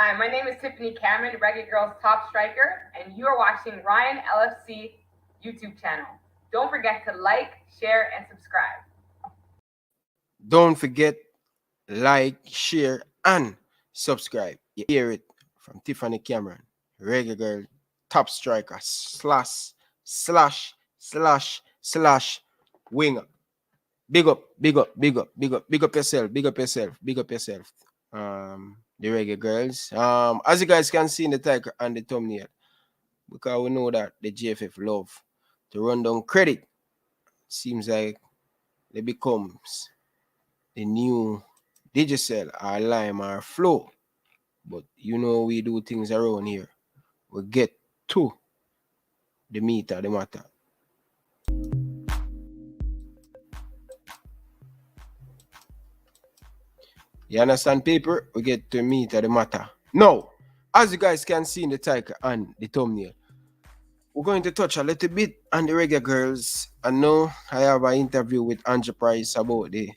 Hi, my name is Tiffany Cameron, Reggae Girls top striker, and you are watching Ryan LFC YouTube channel. Don't forget to like, share, and subscribe. Don't forget, like, share, and subscribe. You hear it from Tiffany Cameron, Reggae Girl, top striker, slash winger. Big up, big up, big up, big up, big up yourself, big up yourself, big up yourself. The Reggae Girls. As you guys can see in the title and the thumbnail, because we know that the GFF love to run down credit. Seems like it becomes the new Digicel or Lime or Flow. But you know we do things around here. We get to the meat of the matter. You understand, people? We get to the meat of the matter. Now, as you guys can see in the title and the thumbnail, we're going to touch a little bit on the Reggae Girls. And now I have an interview with Angie Price about the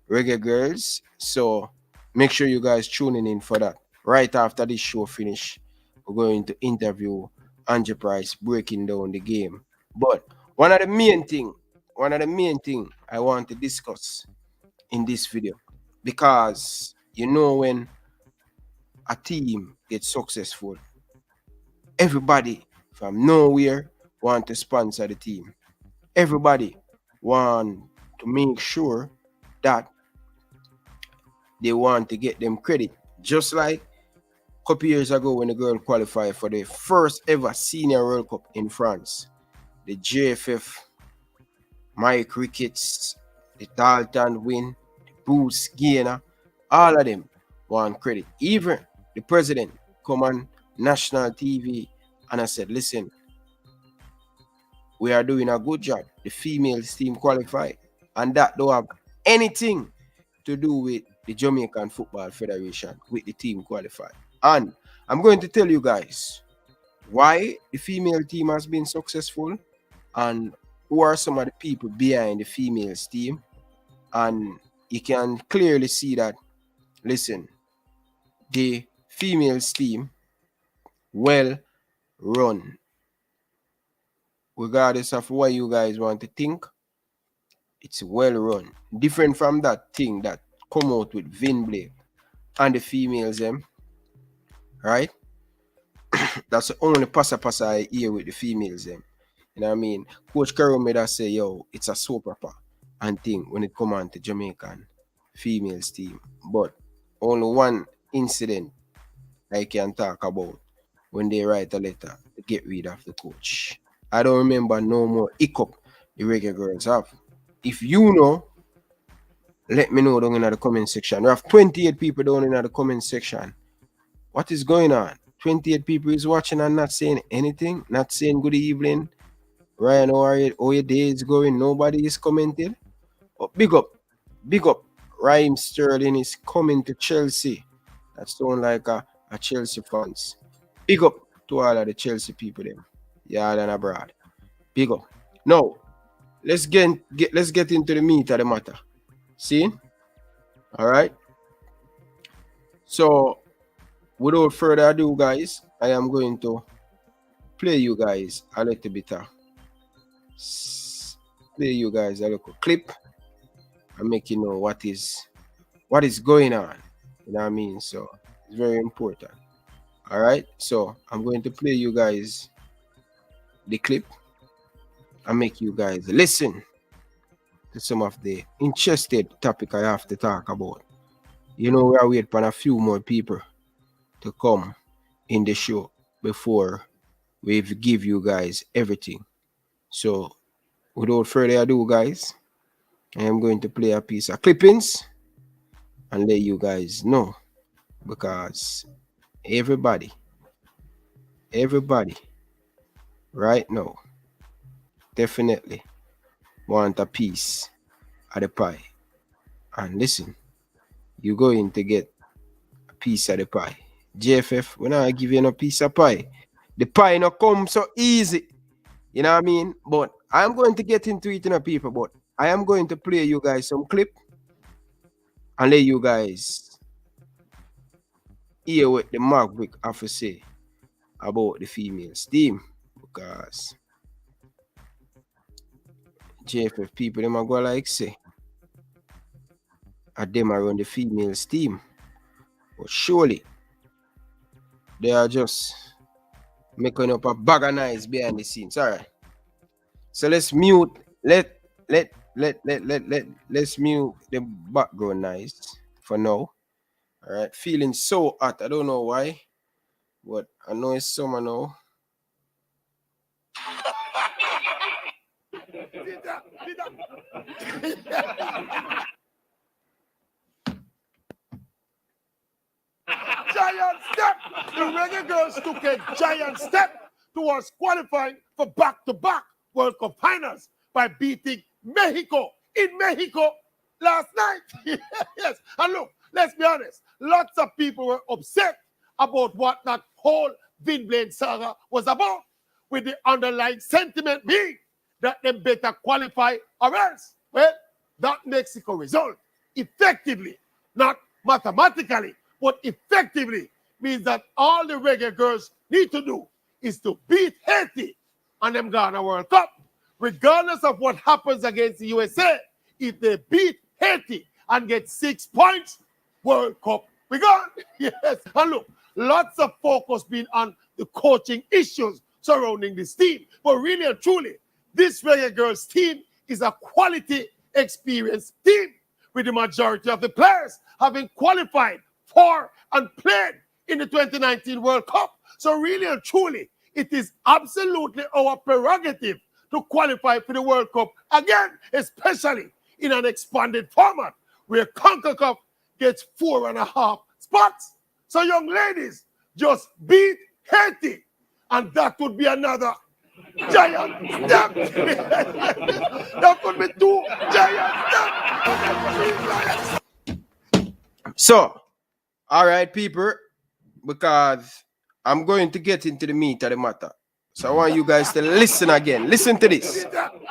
Reggae Girls. So make sure you guys tuning in for that. Right after this show finish, we're going to interview Angie Price breaking down the game. But one of the main thing I want to discuss in this video, because you know when a team gets successful, everybody from nowhere want to sponsor the team. Everybody want to make sure that they want to get them credit. Just like a couple years ago when the girl qualified for the first ever Senior World Cup in France. The JFF, Mike Ricketts, the Dalton Wint, the Bruce Gainer, all of them want credit. Even the president come on national TV and I said, listen, we are doing a good job. The females team qualified. And that don't have anything to do with the Jamaican Football Federation, with the team qualified. And I'm going to tell you guys why the female team has been successful and who are some of the people behind the females team. And you can clearly see that, listen, the females team well run. Regardless of what you guys want to think, it's well run. Different from that thing that come out with Vin Blake and the females them, right? That's the only passa I hear with the females them. You know what I mean? Coach Carroll made us say, yo, it's a soap opera and thing when it come on to Jamaican females team. But only one incident I can talk about when they write a letter to get rid of the coach. I don't remember no more hiccup the Reggae Girls have. If you know, let me know down in the comment section. We have 28 people down in the comment section. What is going on? 28 people is watching and not saying anything, not saying good evening. Ryan, how your day is going? Nobody is commenting. Oh, big up. Raheem Sterling is coming to Chelsea. That sounds like a Chelsea fans. Big up to all of the Chelsea people them. Yard and abroad. Big up. Now, let's get into the meat of the matter. See? Alright. So, without further ado, guys, I am going to play you guys a little bit of little clip and make you know what is going on. You know what I mean? So it's very important. Alright, so I'm going to play you guys the clip and make you guys listen to some of the interested topic I have to talk about. You know, we are waiting for a few more people to come in the show before we give you guys everything. So without further ado, guys, I am going to play a piece of clippings and let you guys know, because everybody right now definitely want a piece of the pie. And listen, you're going to get a piece of the pie. JFF, when I give you a piece of pie, the pie not come so easy. You know what I mean? But I'm going to get into it, people. But I am going to play you guys some clip and let you guys hear what the Maverick have to say about the females team, because JFF people them a go like say at them around the females team. But surely they are just making up a bag of nice behind the scenes. Alright. So let's mute let's mute the background noise for now. Alright. Feeling so hot. I don't know why. But I know it's summer now. Giant step! The Reggae Girls took a giant step towards qualifying for back-to-back World Cup finals by beating Mexico in Mexico last night. Yes, and look, let's be honest, lots of people were upset about what that whole Vin Blaine saga was about, with the underlying sentiment being that they better qualify or else. Well, that Mexico result effectively, not mathematically, but effectively means that all the Reggae Girls need to do is to beat Haiti and them Ghana World Cup. Regardless of what happens against the USA, if they beat Haiti and get 6 points, World Cup we gone. Yes, and look, lots of focus being on the coaching issues surrounding this team. But really and truly, this Reggae Girls team is a quality, experienced team, with the majority of the players having qualified for and played in the 2019 World Cup. So really and truly, it is absolutely our prerogative to qualify for the World Cup again, especially in an expanded format where CONCACAF gets 4.5 spots. So young ladies, just beat Haiti, and that would be another giant step. That would be 2 giant steps. So, all right, people, because I'm going to get into the meat of the matter. So I want you guys to listen again. Listen to this. Giant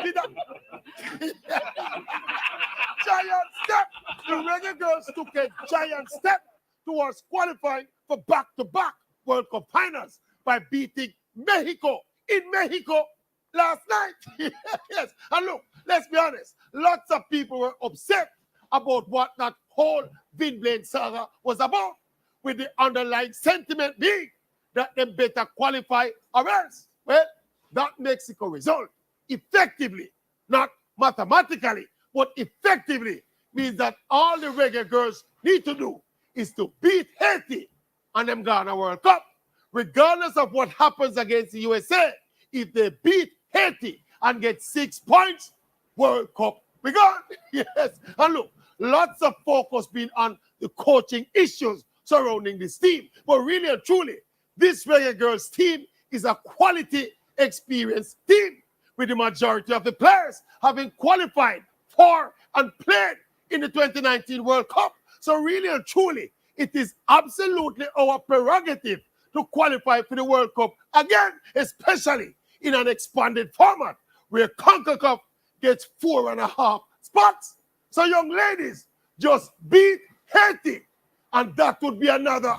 step. The Reggae Girls took a giant step towards qualifying for back-to-back World Cup finals by beating Mexico in Mexico last night. Yes, and look, let's be honest, lots of people were upset about what that whole Vin Blaine saga was about, with the underlying sentiment being that they better qualify or else. Well, that Mexico result effectively, not mathematically, but effectively means that all the Reggae Girls need to do is to beat Haiti and them Ghana World Cup. Regardless of what happens against the USA, if they beat Haiti and get 6 points, World Cup we gone. Yes, and look, lots of focus being on the coaching issues surrounding this team. But really and truly, this Reggae Girls team is a quality, experienced team, with the majority of the players having qualified for and played in the 2019 World Cup. So really and truly, it is absolutely our prerogative to qualify for the World Cup again, especially in an expanded format where CONCACAF gets 4.5 spots. So young ladies, just beat Haiti, and that would be another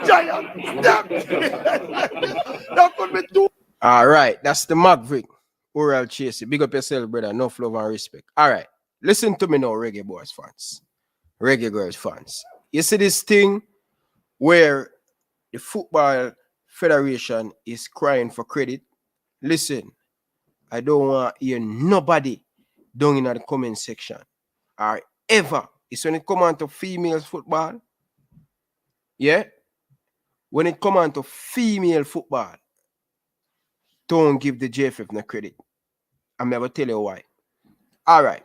giant step. That would be 2. All right, that's the Maverick. Oral Chasey. Big up yourself, brother. Enough love and respect. All right, listen to me now, Reggae Boyz fans, Reggae Girls fans. You see this thing where the Football Federation is crying for credit? Listen, I don't want to hear nobody down in the comment section or ever. It's when it comes on to females football. Yeah? When it comes on to female football, don't give the JFF no credit. I'm never tell you why. All right.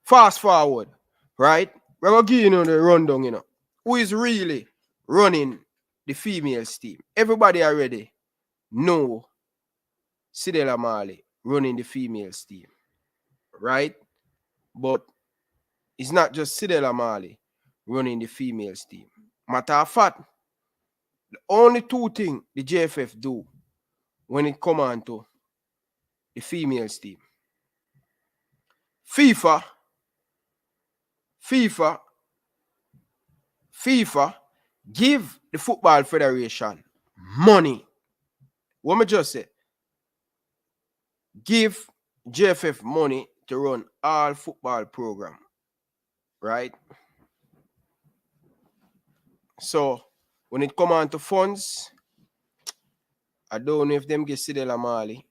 Fast forward, right? We're going to give you the rundown, Who is really running the females team? Everybody already know Cedella Marley running the females team, right? But it's not just Cedella Marley running the females team. Matter of fact, the only 2 things the JFF do when it comes on to the females team: FIFA Give the Football Federation money. What me just say? Give JFF money to run all football program. Right? So, when it come on to funds, I don't know if them get Cedella Marley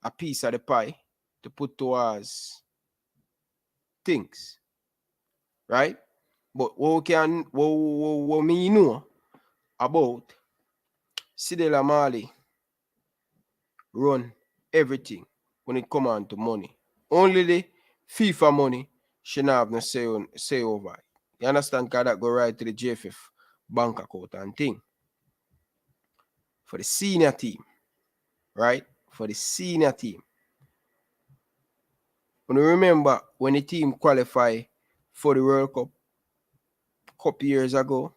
a piece of the pie to put towards things. Right? But what me know about Cedella Marley run everything when it come on to money. Only the FIFA money she not have no say over it. You understand? Because that go right to the JFF bank account and thing. For the senior team. Right? For the senior team. When you remember when the team qualified for the World Cup a couple years ago,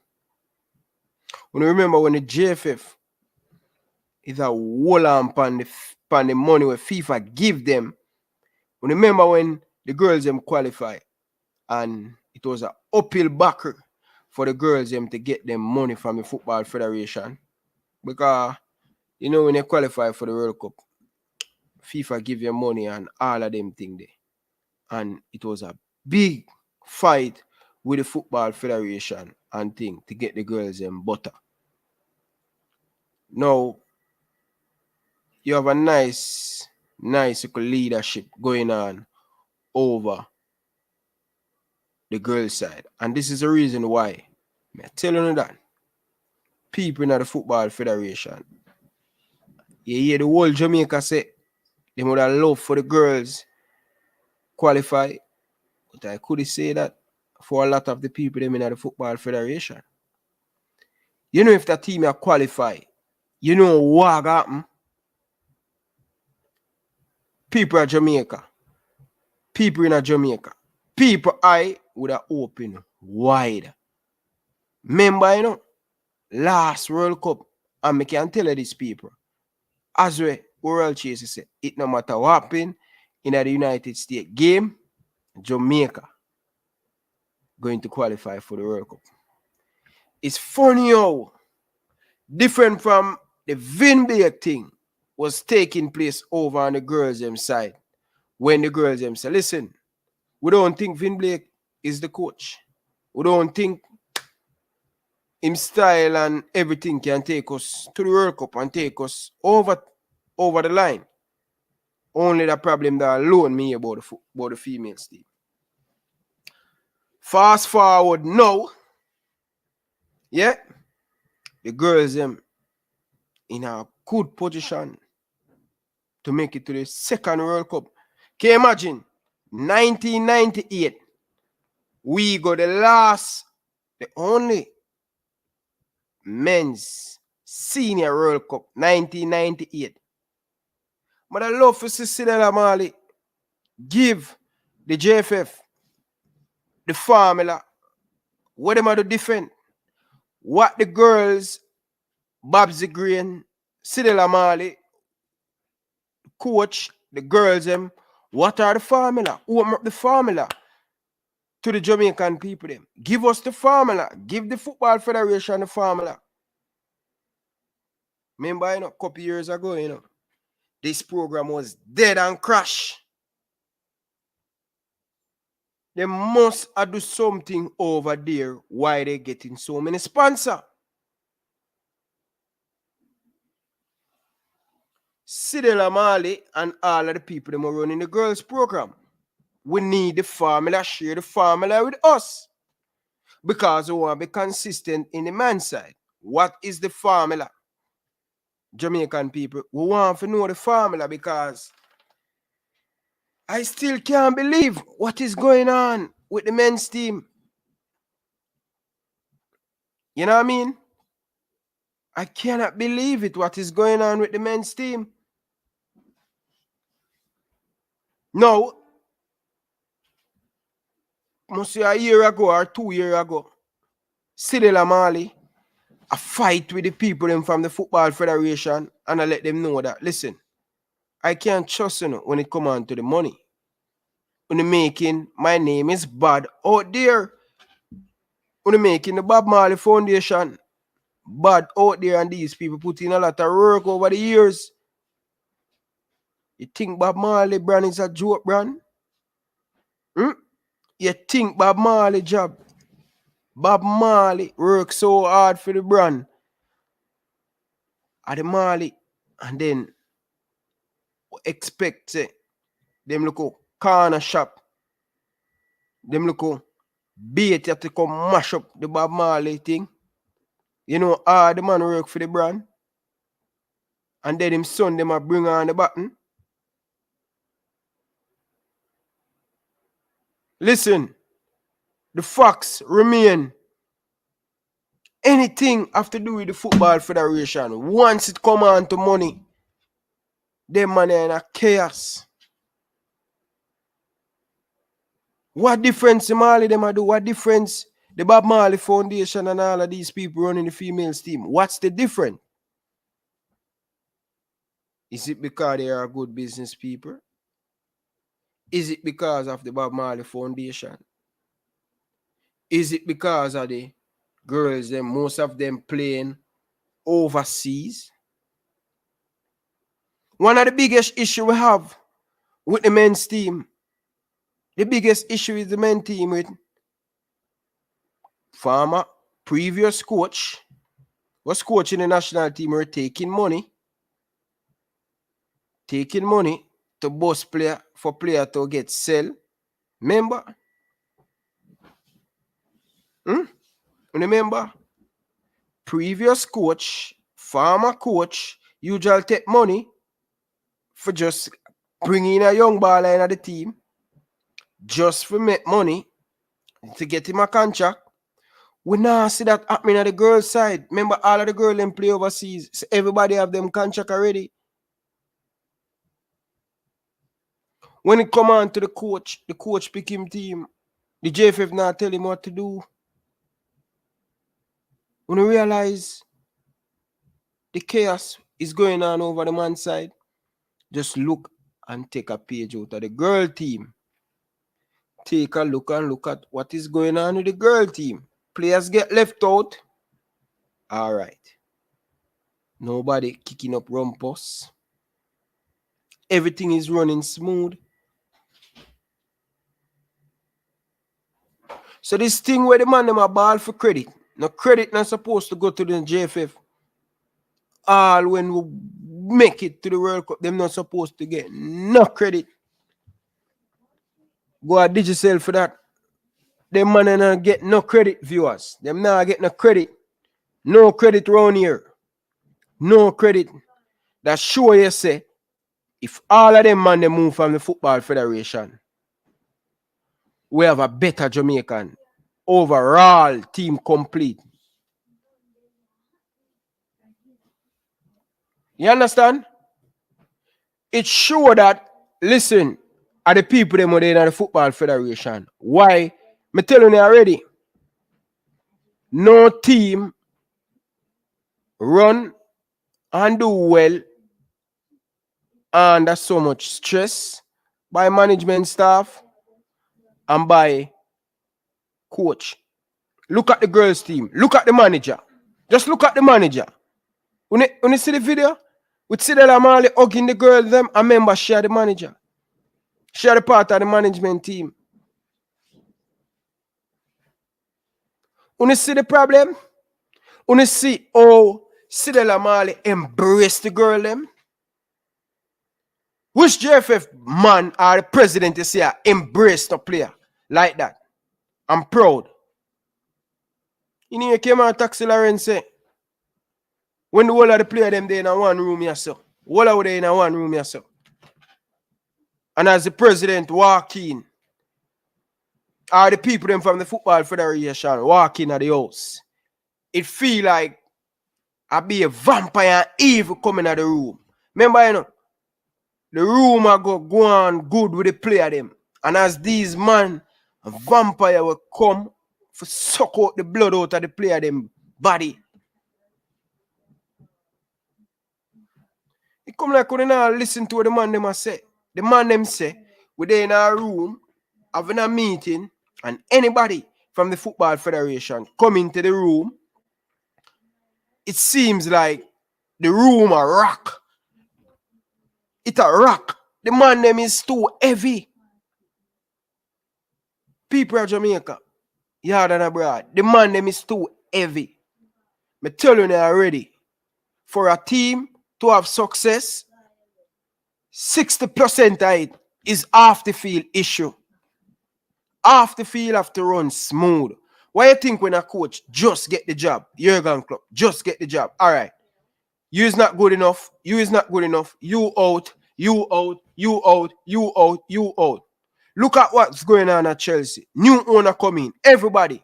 when you remember when the JFF is a whole on the money where FIFA give them, when you remember when the girls them qualify and it was an uphill battle for the girls them to get them money from the Football Federation, because you know when they qualify for the World Cup, FIFA give you money and all of them thing there. And it was a big fight with the Football Federation and thing to get the girls them butter. Now, you have a nice leadership going on over the girls' side. And this is the reason why I'm telling you that people in the Football Federation, you hear the whole Jamaica say they would have love for the girls qualify. But I could say that for a lot of the people them in the Football Federation. You know, if the team are qualified, you know what happen? People in Jamaica, people I would have opened wide. Remember, you know, last World Cup, and I can tell you these people, as well, World Chase said, it no matter what happen in the United States game, Jamaica going to qualify for the World Cup. It's funny how different from the Vin Blake thing was taking place over on the girls' them side. When the girls them say, listen, we don't think Vin Blake is the coach. We don't think him style and everything can take us to the World Cup and take us over the line. Only the problem that alone me about the females team. Fast forward now, yeah, the girls them in a good position to make it to the second World Cup. Can you imagine? 1998, we got the only men's senior World Cup, 1998. But I love to see Cedella Marley give the JFF the formula, what them are to defend, what the girls, Babsy Green, Cedella Marley, coach, the girls, them, what are the formula? Open up the formula to the Jamaican people. Them. Give us the formula. Give the Football Federation the formula. Remember, you know, a couple years ago, you know, this program was dead and crashed. They must do something over there. Why they getting so many sponsors? Cedella Marley and all of the people that are running the girls program. We need the formula, share the formula with us. Because we want to be consistent in the man's side. What is the formula? Jamaican people, we want to know the formula because I still can't believe what is going on with the men's team. You know what I mean? I cannot believe it, what is going on with the men's team. No, must say a year ago or 2 years ago, Cedella Marley, a fight with the people from the Football Federation, and I let them know that, listen, I can't trust you when it comes on to the money. When the making, my name is bad out there. When making the Bob Marley Foundation bad out there, and these people put in a lot of work over the years. You think Bob Marley brand is a joke brand? You think Bob Marley job? Bob Marley work so hard for the brand at the Marley, and then expect them look corner shop, them look bait to come mash up the Bob Marley thing. You know, the man work for the brand, and then him son them a bring on the button. Listen, the facts remain. Anything have to do with the Football Federation, once it come on to money, them man are in a chaos. What difference the Marley them a do? What difference the Bob Marley Foundation and all of these people running the females team? What's the difference? Is it because they are good business people? Is it because of the Bob Marley Foundation? Is it because of the girls, them, most of them playing overseas? One of the biggest issues we have with the men's team, the biggest issue is the men's team with former previous coach was coaching the national team, were taking money to bus player for player to get sell. Remember? Remember? Previous coach, former coach, usually take money for just bringing a young baller into the team, just for make money to get him a contract. We now see that happening at the girls' side. Remember, all of the girls them play overseas, so everybody have them contract already. When it come on to the coach pick him team. The JFF now tell him what to do. When you realize the chaos is going on over the man's side, just look and take a page out of the girl team. Take a look and look at what is going on with the girl team. Players get left out. All right. Nobody kicking up rumpus. Everything is running smooth. So this thing where the man them a ball for credit. No credit not supposed to go to the JFF. All when we make it to the World Cup, them not supposed to get no credit. Go at digital for that. Them man not get no credit, viewers. Them not get no credit. No credit around here. No credit. That sure you say, if all of them man they move from the Football Federation, we have a better Jamaican overall team complete. You understand? It sure that, listen, are the people them in the Football Federation. Why? Me telling you already. No team run and do well under so much stress by management staff and by coach. Look at the girls team. Look at the manager. Just look at the manager. When you see the video with Cedella Marley hugging the girls, them, a member share the manager. Share the part of the management team. When you see the problem, when you see how Cedella Marley embrace the girl them, which JFF man or the president is here embrace the player like that? I'm proud. You know, you came on Taxi Lawrence say, when the whole of the player them they in a one room yourself. Whole of they in a one room yourself. And as the president walk in, or the people them from the Football Federation walk in at the house, it feel like I be a vampire evil coming at the room. Remember, you know, the room I go on good with the player them. And as these man, a vampire will come for suck out the blood out of the player them body. It come like when you now listen to what the man them a say. The man them say, we they in our room, having a meeting, and anybody from the Football Federation come into the room, it seems like the room a rock. It a rock. The man them is too heavy. People of Jamaica, yard and abroad, the man them is too heavy. Me tell you now already, for a team to have success, 60% of it is off the field issue. Off the field have to run smooth. Why you think when a coach just get the job? Jurgen Klopp, just get the job. All right. You is not good enough. You is not good enough. You out. You out. You out. You out. You out. Look at what's going on at Chelsea. New owner coming. Everybody.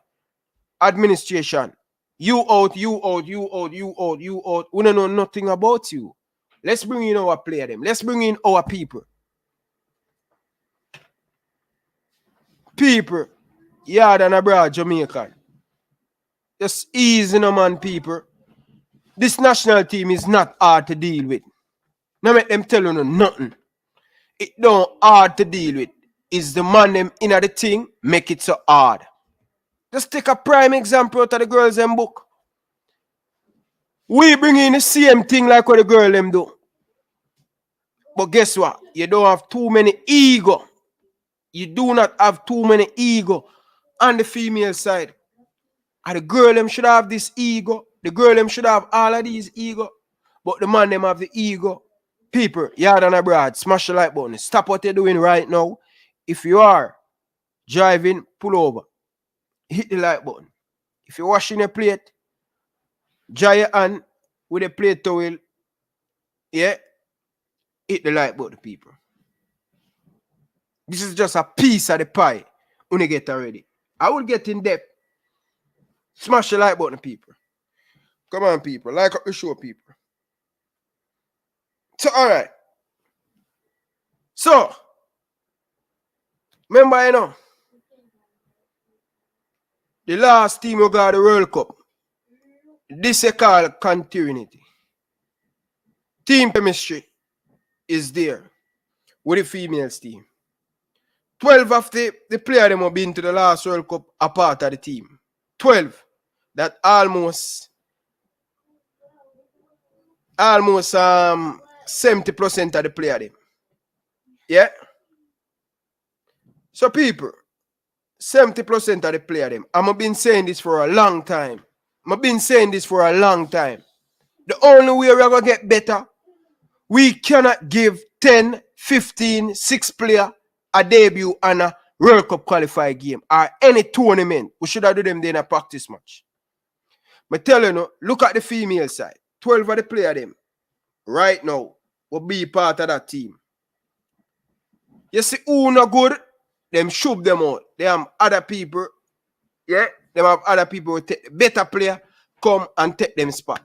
Administration. You out. You out. You out. You out. You out. We don't know nothing about you. Let's bring in our player them. Let's bring in our people. People, yard and abroad, Jamaican. Just easy, no man, people. This national team is not hard to deal with. Now make them tell you no nothing. It don't hard to deal with. It's the man them in the thing make it so hard. Just take a prime example out of the girls them book. We bring in the same thing like what the girl them do. But guess what? You don't have too many ego. You do not have too many ego on the female side. And the girl them should have this ego. The girl them should have all of these ego. But the man them have the ego. People, yard and abroad, smash the like button. Stop what you're doing right now. If you are driving, pull over. Hit the like button. If you're washing a plate, dry your hand with a plate towel. Yeah. Hit the like button, people. This is just a piece of the pie when you get ready. I will get in depth. Smash the like button, people. Come on, people. Like up the show, people. So, all right. So, remember, you know, the last team who got the World Cup, this is called continuity. Team chemistry is there with the females team. 12 of the players them have been to the last World Cup are part of the team. 12. That almost 70% of the player them. Yeah? So people, 70% of the player them. I've been saying this for a long time. The only way we're going to get better, we cannot give 10, 15, 6 players a debut on a World Cup qualified game or any tournament. We should have done them in a practice match. But tell you, look at the female side. 12 of the players them right now will be part of that team. You see who not good, them shove them out. They have other people, yeah, them have other people who take the better player, come and take them spot.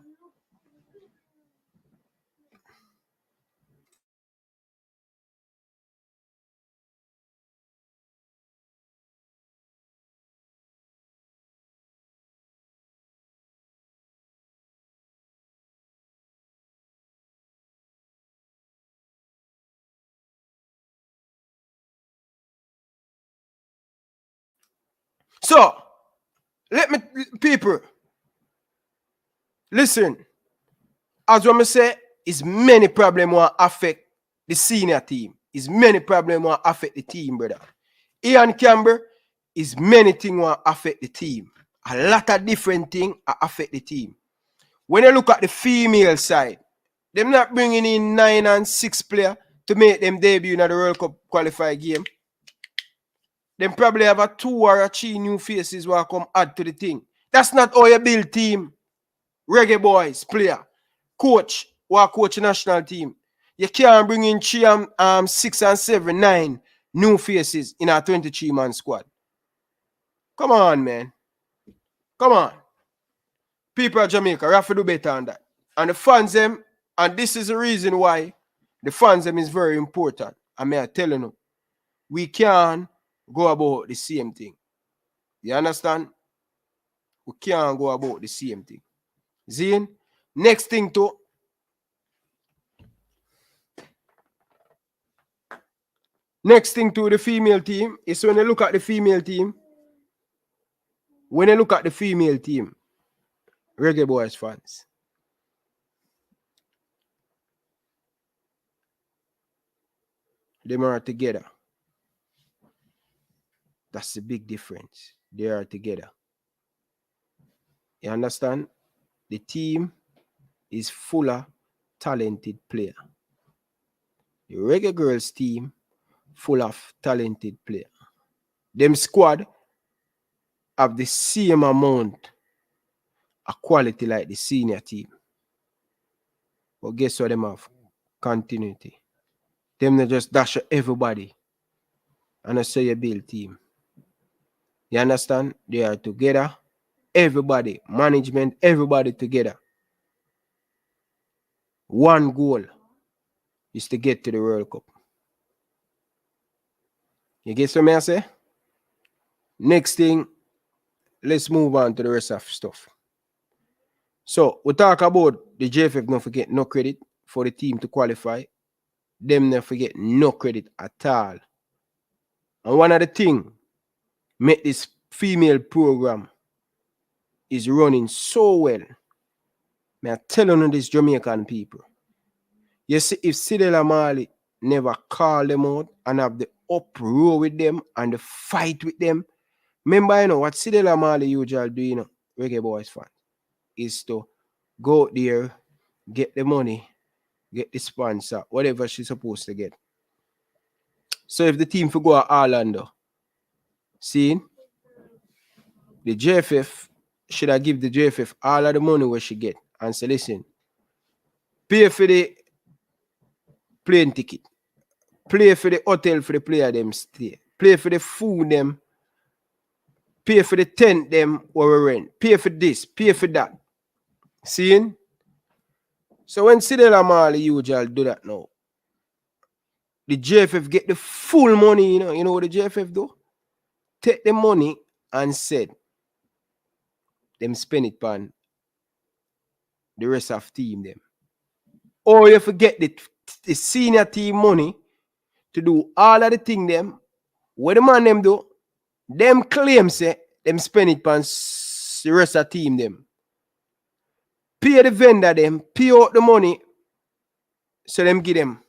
So, let me, people, listen. As what I say, is many problems will affect the senior team. Is many problems will affect the team, brother. Ian Campbell is many things will affect the team. A lot of different things affect the team. When you look at the female side, they're not bringing in 9 and 6 players to make them debut in the World Cup qualified game. They probably have a 2 or a 3 new faces who will come add to the thing. That's not how you build team. Reggae Boyz player, coach, who coach national team. You can't bring in 3, 6 and 7, 9 new faces in a 23-man squad. Come on, man. Come on. People of Jamaica, we have to do better on that. And the fans them, and this is the reason why the fans them is very important. I may tell you, we can't go about the same thing. You understand? We can't go about the same thing. Zine, next thing to the female team is when you look at the female team, when you look at the female team, Reggae Boyz fans, them are together. That's the big difference. They are together. You understand? The team is full of talented players. The Reggae Girls team full of talented players. Them squad have the same amount of quality like the senior team. But guess what them have? Continuity. Them not just dash everybody and I say you build team. You understand? They are together. Everybody, management, everybody together. One goal is to get to the World Cup. You get what I say? Next thing, let's move on to the rest of stuff. So, we talk about the JFF don't forget no credit for the team to qualify. Them not forget no credit at all. And one of the things make this female program is running so well. I'm telling you this Jamaican people. You see, if Cedella Marley never call them out and have the uproar with them and the fight with them, remember, you know, what Cedella Marley usually do, you know, Reggae Boyz fan, is to go out there, get the money, get the sponsor, whatever she's supposed to get. So if the team for go to Orlando, see, the JFF should have give the JFF all of the money where she get and say, listen, pay for the plane ticket, pay for the hotel for the player them stay, pay for the food them, pay for the tent them where we rent, pay for this, pay for that. Seeing? So when Cedella Marley usually do that now, the JFF get the full money, you know what the JFF do? Take the money and said, them spend it on the rest of team them. Or you forget the senior team money to do all of the thing them. What the man them do, them claim say, them spend it on the rest of team them. Pay the vendor them, pay out the money, so them give them.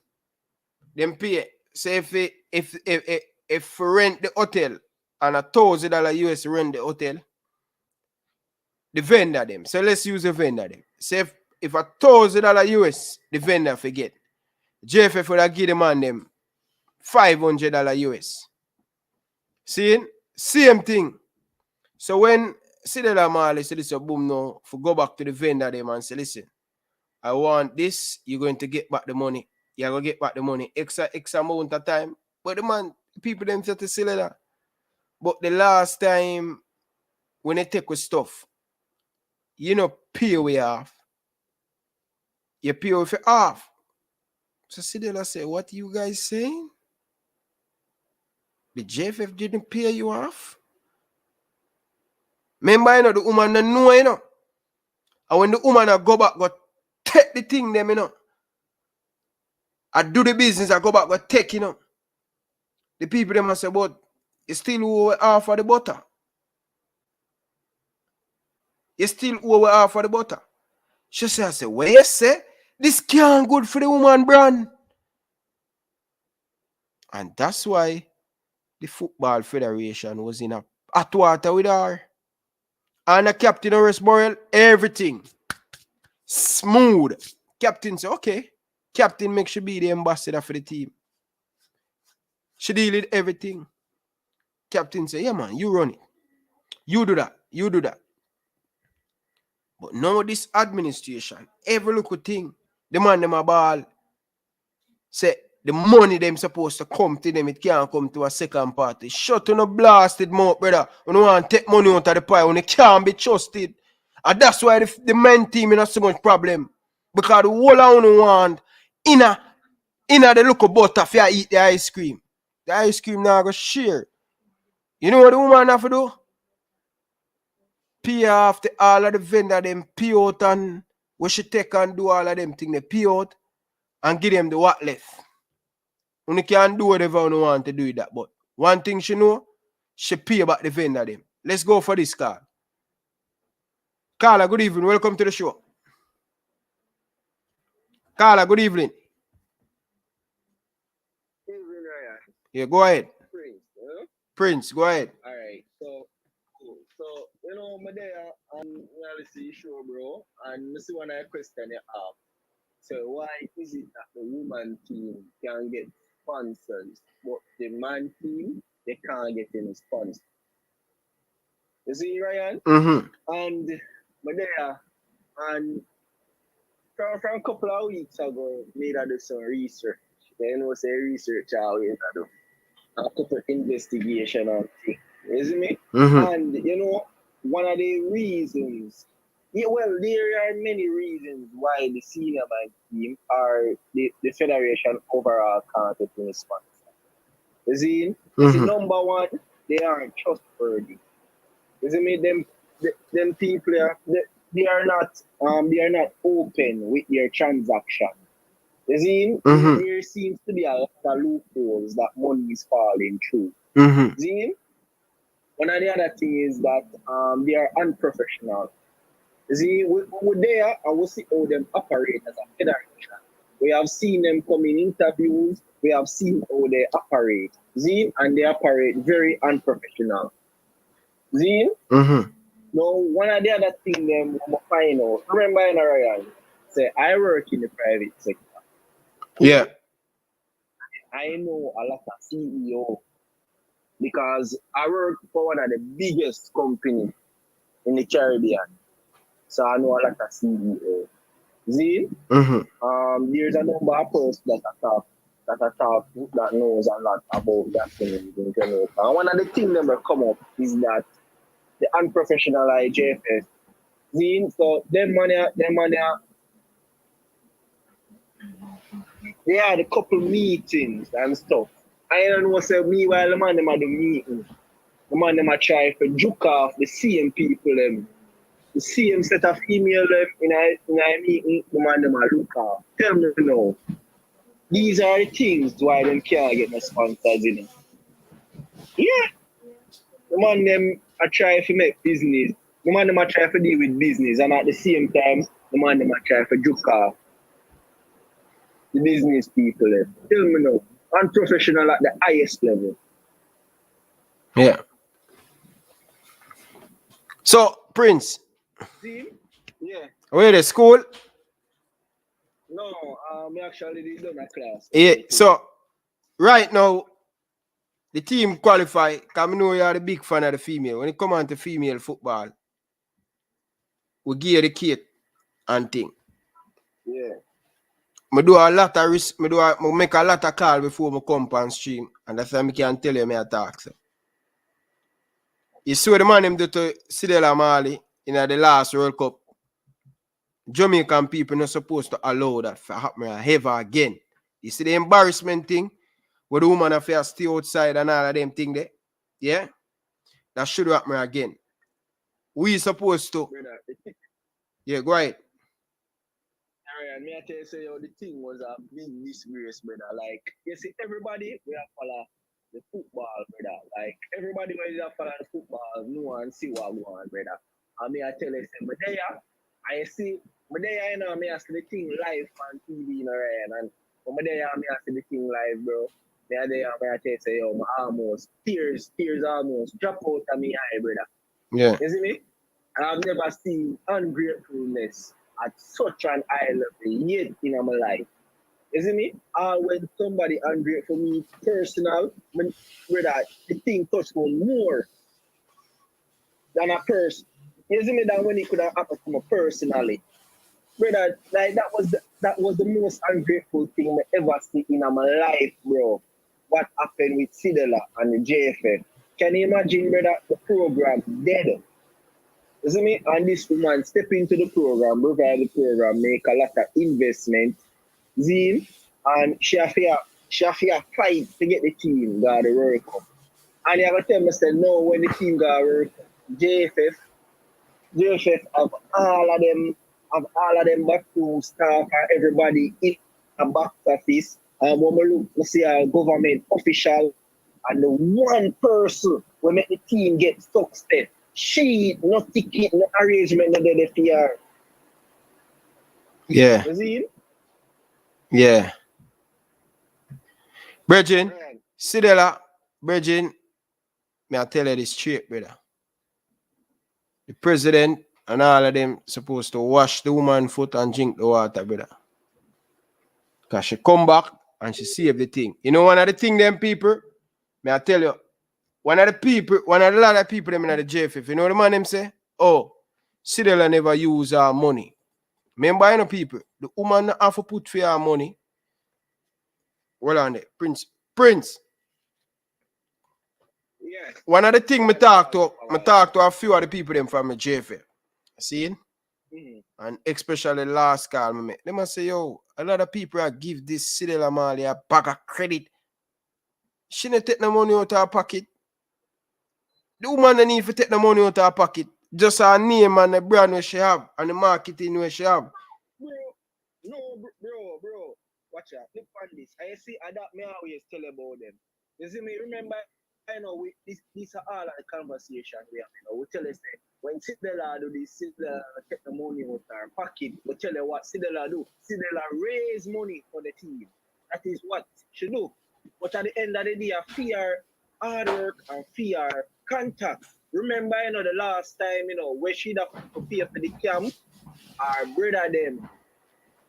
Them pay. So if rent the hotel and $1,000 US rent the hotel, the vendor them. So let's use the vendor them. So if $1,000 US, the vendor forget, JFF would have give the man them $500 US. See? Same thing. So when Cedella Marley said this, boom, no, for go back to the vendor them and say, listen, I want this, you're going to get back the money. You're going to get back the money X amount of time. But the man, people them say to Cedella. But the last time when they take with stuff, you know, pay way off. You pay with off. So Cedella say, what you guys saying? The JFF didn't pay you off? Remember, you know, the woman don't know, you know. And when the woman go back, go take the thing them, you know. I do the business, I go back, go take, you know. The people them say, but you still owe half of the butter. You still owe half of the butter. She say, I say, well, you say, this can't good for the woman brand. And that's why the Football Federation was in a hot water with her. And the captain Horace Morel, everything smooth. Captain say, okay. Captain make she be the ambassador for the team. She deal with everything. Captain say, yeah man, you run it. You do that. You do that. But now this administration, every little thing, the man them a ball, say the money them supposed to come to them, it can't come to a second party. Shut on a blasted mouth, brother. When you want to take money out of the pie, when it can't be trusted. And that's why the men team has so much problem. Because the whole of you want in the local butter if you eat the ice cream. The ice cream now go share. You know what the woman have to do? Pay off all of the vendor them, pay out and what she take and do all of them things, they pay out and give them the what left. You can do whatever you want to do with that. But one thing she know, she pay back the vendor them. Let's go for this card. Carla, good evening. Welcome to the show. Carla, good evening. Evening, Ryan. Yeah, go ahead. Prince, Prince, go ahead. All right, so cool. So you know, I'm there on reality show, bro, and this is one I question you have. So why is it that the woman team can get sponsors, but the man team they can't get any sponsors? You see, Ryan, Mm-hmm. and I'm there, and from a couple of weeks ago, made I do some research. You know, say research always I do. A couple investigation on things. You see me? Mm-hmm. And you know, one of the reasons, yeah, well, there are many reasons why the senior bank team or the federation overall can't get any sponsor. You see? You see, number one, they aren't trustworthy. You see me? Them people they are not open with their transaction. You see, there seems to be a lot of loopholes that money is falling through. See? One of the other thing is that they are unprofessional. You see, we're there and we see how them operate as a federation. We have seen them come in interviews, we have seen how they operate. See? And they operate very unprofessional. See? Now, one of the other things them we find out, remember in Ryan, say I work in the private sector. Yeah. I know a lot of CEO because I work for one of the biggest companies in the Caribbean. So I know a lot of CEO. See? There's a number of persons that knows a lot about that thing in Jamaica. And one of the things that will come up is that the unprofessional IJFS. See? So them money they had a couple meetings and stuff. I don't know say me while the man them at the meeting. The man them a try to juke off the same people them. The same set of female them in a meeting, the man them a look off. Tell me now. These are the things why them can't get no sponsors in it. Yeah. The man them a try to make business. The man them a try to deal with business and at the same time the man them a try to juke off the business people. Tell me now, unprofessional at the highest level. Yeah. So, Prince. See? Yeah. Where the school? No, me actually did done a class. Yeah. So, right now, the team qualify. Because I know you are a big fan of the female. When it comes on to female football, we give you the kit and thing. Yeah. I do a lot of risk. I make a lot of call before I come on stream. And that's why I can tell you I talk. So. You saw the man them do to Cedella Marley in the last World Cup. Jamaican people not supposed to allow that to happen ever again. You see the embarrassment thing where the woman affair stay outside and all of them thing there? Yeah? That should happen again. We supposed to. Brother, Yeah, go ahead. Ryan, me I tell you, say, the thing was a big disgrace, brother. Like, you see, everybody we have follow the football, brother. Like, everybody when you follow the football, know and see what going on, brother. And me I tell you, say, but there, I see, but there, you know, me I see the thing live on TV, you know, Ryan. And but there, me I see the thing live, bro. Me I tell you, say, yo, my almost, tears almost drop out of me eye, brother. Yeah. You see me? I've never seen ungratefulness at such an high level yet in my life. You see me? When somebody ungrateful me personal, brother, the thing touched me more than a person. You see me? Than when it could have happened to me personally. Brother, like that was the most ungrateful thing I ever seen in my life, bro. What happened with Cedella and the JFF. Can you imagine, brother, the program dead? You see me? And this woman step into the program, provide the program, make a lot of investment, zeal, and she have to fight to get the team got the World Cup. And you have to tell me, say, no, when the team got World Cup, JFF have all of them back to staff and everybody in a back office. And when we look, we see a government official and the one person will make the team get success. she no ticket, no arrangement, no the PR. Yeah. You see? Yeah. Bridging, Right. Cedella, Bridging, may I tell you this straight, brother. The president and all of them supposed to wash the woman's foot and drink the water, brother. Because she come back and she saved the thing. You know one of the thing them people, may I tell you, one of the lot of people them in the JFF, you know the man them say? Oh, Cedella never use her money. Remember, you know people, the woman have to put for her money. Well on there, Prince. Yeah. One of the things I talk to a few of the people them from the JFF. See? And especially the last call me make. They must say, yo, a lot of people are give this Cedella Marley a bag of credit. She not take no money out of her pocket. The woman don't need to take the money out of her pocket. Just her name and the brand where she have and the marketing where she have. Bro, no, bro. Watch out. Look on this. I see that me always tell about them. You see me, remember, I know these are all of the conversation we have. You know, we tell us that when Cedella do this, Cedella take the money out of her pocket. We tell her what Cedella do. Cedella raise money for the team. That is what she do. But at the end of the day, fear hard work and fear contact. Remember, you know, the last time, you know, where she'd have to pay for the camp, our brother them,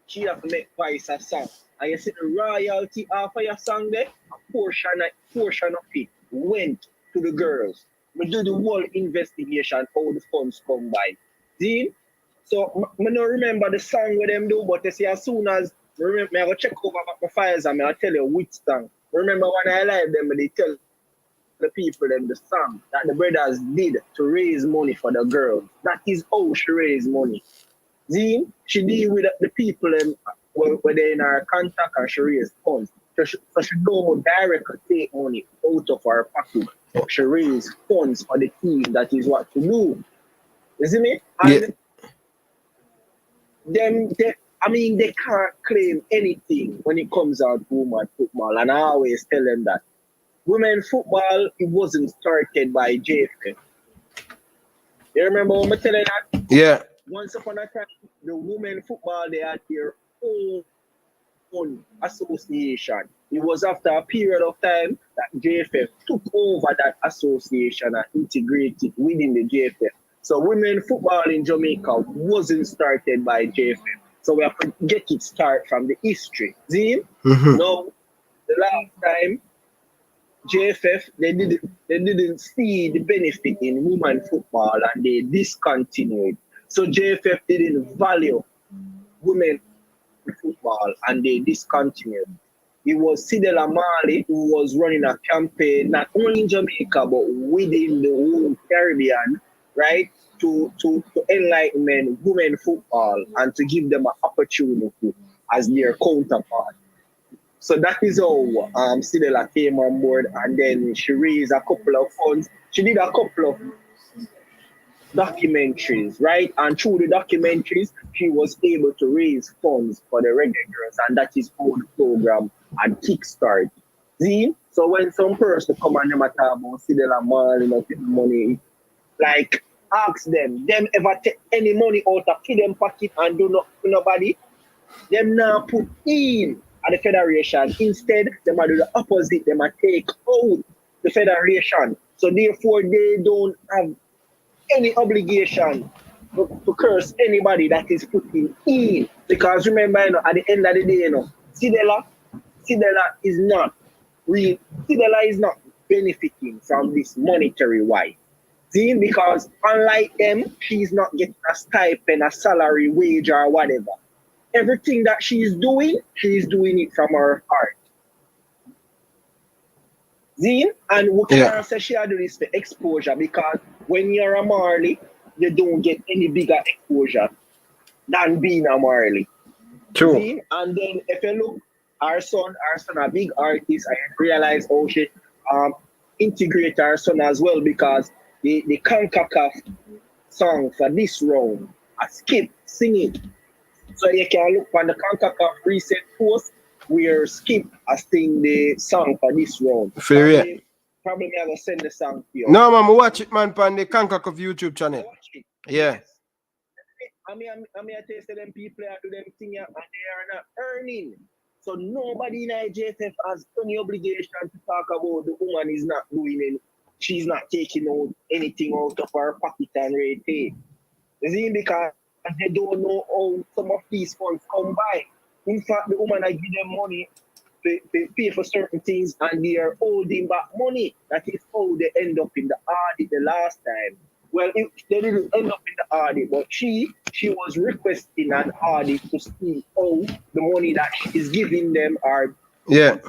she have to make price a song. And you see the royalty after your song there, a portion of it went to the girls. We do the whole investigation how the funds come by. See? So I don't remember the song with them do, but you see as soon as I go check over my files and I'll tell you which song. Remember when I live them, they tell the people them the song that the brothers did to raise money for the girls. That is how she raised money. See? She deal with the people when they're in her contact and she raised funds. So she don't directly take money out of her pocket. So she raised funds for the team. That is what she do. You see me? And they can't claim anything when it comes out to women football. And I always tell them that women football, it wasn't started by JFK. You remember when I tell you that? Yeah. Once upon a time, the women football, they had their own association. It was after a period of time that JFF took over that association and integrated within the JFF. So women football in Jamaica wasn't started by JFF. So we have to get it started from the history. See? Now, the last time, JFF, they didn't see the benefit in women football and they discontinued. So JFF didn't value women football and they discontinued. It was Cedella Marley who was running a campaign not only in Jamaica but within the whole Caribbean, right? To enlighten women football and to give them an opportunity as their counterpart. So that is how Cedella came on board, and then she raised a couple of funds. She did a couple of documentaries, right? And through the documentaries, she was able to raise funds for the Reggae Girls, and that is how the program had kickstart. See? So when some person come and them talk about Cedella Marley, money, like ask them ever take any money out of them pocket and do not to nobody? Them now put in at the federation. Instead, them do the opposite. Them take out the federation. So therefore, they don't have any obligation to curse anybody that is putting in. Because remember, at the end of the day, Cedella is not real. Cedella is not benefiting from this monetary wise. See, because unlike them, she's not getting a stipend, a salary, wage, or whatever. Everything that she's doing it from her heart. See? And we can say she do this for exposure, because when you're a Marley, you don't get any bigger exposure than being a Marley. True. See? And then if you look, our son a big artist, I realize how she integrate our son as well, because the CONCACAF song for this round, I skip singing. So you can look on the CONCACAF recent post where Skip has sing the song for this round. Probably me I gonna send the song to you. No, man, watch it, man, on the Kankak of YouTube channel. Watch it. Yeah. Yes. I taste them people are do them thing and they are not earning. So nobody in IJSF has any obligation to talk about the woman is not doing it. She's not taking out anything out of her pocket and rate pay. You see, because they don't know how some of these funds come by. In fact, the woman I give them money, they pay for certain things and they are holding back money. That is how they end up in the audit the last time. Well, they didn't end up in the audit, but she was requesting an audit to see how the money that she is giving them are spent.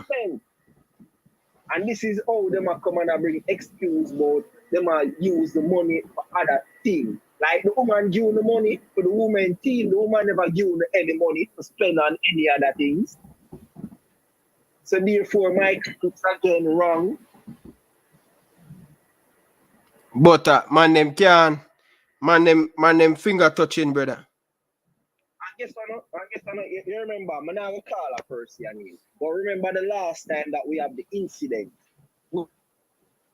And this is how them are come and bring excuse about them are use the money for other things. Like the woman give the money for the woman team, the woman never give any money to spend on any other things. So therefore, my critics are again wrong. But man them finger touching, brother. I guess I know. You remember, I'm not gonna call a person, but remember the last time that we have the incident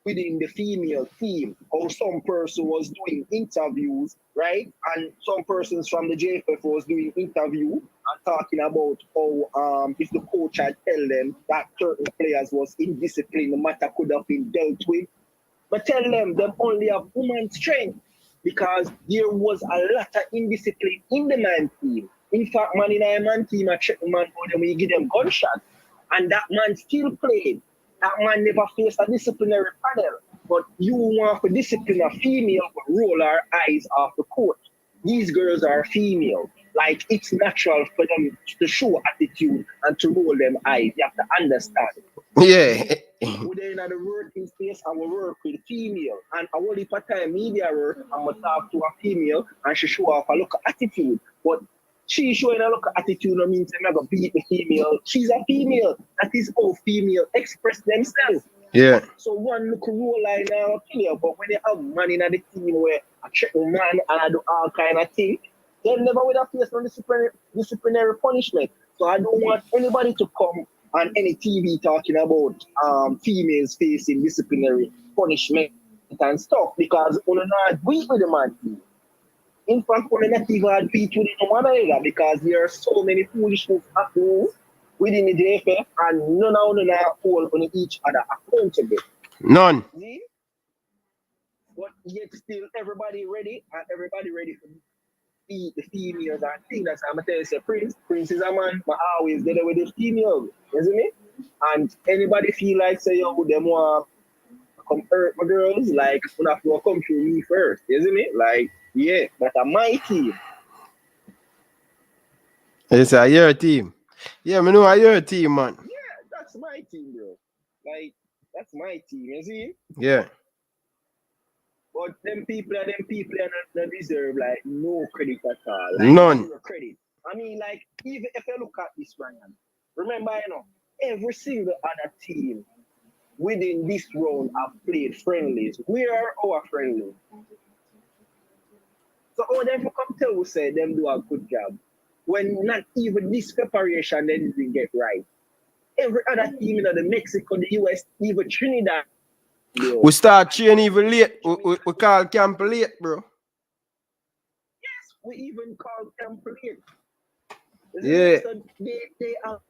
within the female team, how some person was doing interviews, right? And some persons from the JFF was doing interview and talking about how if the coach had tell them that certain players was indisciplined, the matter could have been dealt with. But tell them only have woman strength because there was a lot of indiscipline in the man team. In fact, man in a man team, I check the man for them when you give them gunshots. And that man still played. That man never faced a disciplinary panel. But you want to discipline a female but roll our eyes off the court. These girls are female. Like, it's natural for them to show attitude and to roll them eyes. You have to understand. Yeah. We're in the working space and we work with female. And I will part time media work and we talk to a female and she show off a look of attitude. But she showing a look of attitude no means I'm not gonna beat the female. She's a female. That is how female express themselves. Yeah. So one look roll line now clear, but when they have man in the team where I check the man and I do all kind of things, they never would have faced no disciplinary punishment. So I don't want anybody to come on any TV talking about females facing disciplinary punishment and stuff because we're not weak with the man team. In fact, we're not even beat with one another because there are so many foolishness happening within the JFF and none of them are holding each other accountable. None. See? But yet still everybody ready and everybody ready for beat the females and things. That's how I'm going to tell you, Prince is a man, but always there with the females. You see me? And anybody feel like say, yo, them want to come hurt my girls, like, you have to come through me first. You see me? Like, yeah, that's my team. It's your team. Yeah, I know your team, man. Yeah, that's my team, bro. Like, that's my team, you see? Yeah. But them people are not deserve like no credit at all. Like, none. Zero credit. I mean, like, even if you look at this, Ryan, remember, every single other team within this round have played friendlies. We are our friendlies. So all them come tell we say them do a good job. When not even this preparation they didn't get right. Every other team in the Mexico, the US, even Trinidad. We start training even late. We call camp late, bro. Yes, we even call camp late. Yeah. So they are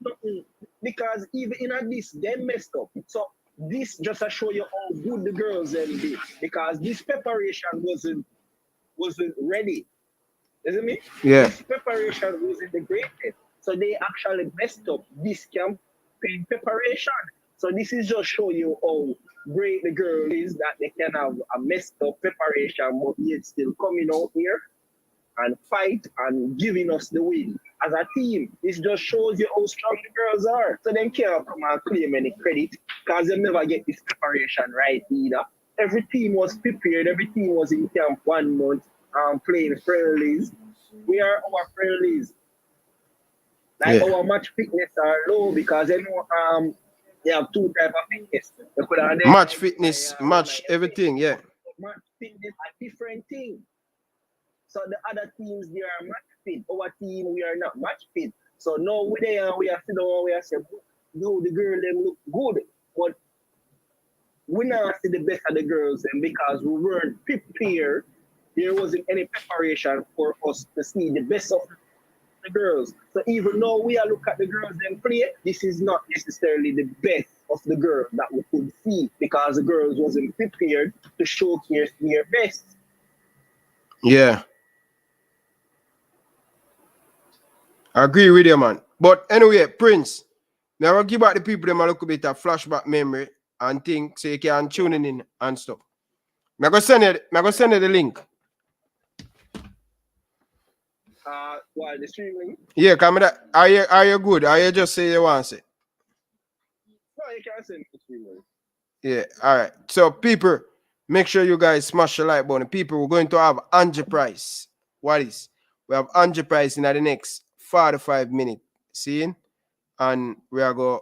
nothing because even in this they messed up. So this just to show you how good the girls then be because this preparation wasn't ready. Isn't it? Yeah. This preparation wasn't the greatest. So they actually messed up this campaign preparation. So this is just show you how great the girl is that they can have a messed up preparation, but yet still coming out here and fight and giving us the win. As a team, this just shows you how strong the girls are. So they can't come and claim any credit because they never get this preparation right either. Every team was prepared, every team was in camp 1 month playing friendlies. We are our friendlies. Like our match fitness are low because they have two types of fitness. Match fitness, match everything, yeah. Match fitness a different thing. So the other teams they are match fit. Our team we are not match fit. So now we are sitting down we are saying, no, the girl them look good, but we not see the best of the girls then because we weren't prepared. There wasn't any preparation for us to see the best of the girls. So even though we are look at the girls and play, this is not necessarily the best of the girls that we could see because the girls wasn't prepared to showcase their best. Yeah. I agree with you, man. But anyway, Prince, now I'll give back the people them a little bit of flashback memory and think so you can tune in and stuff. I'm gonna send you the link. While the streaming? Yeah, come that. Are you good? Are you just say you want to say? No, you can send the streaming. Yeah, all right. So people, make sure you guys smash the like button. People, we're going to have Angie price. What is? We have Angie price in the next 45 minutes. Seeing? And we are go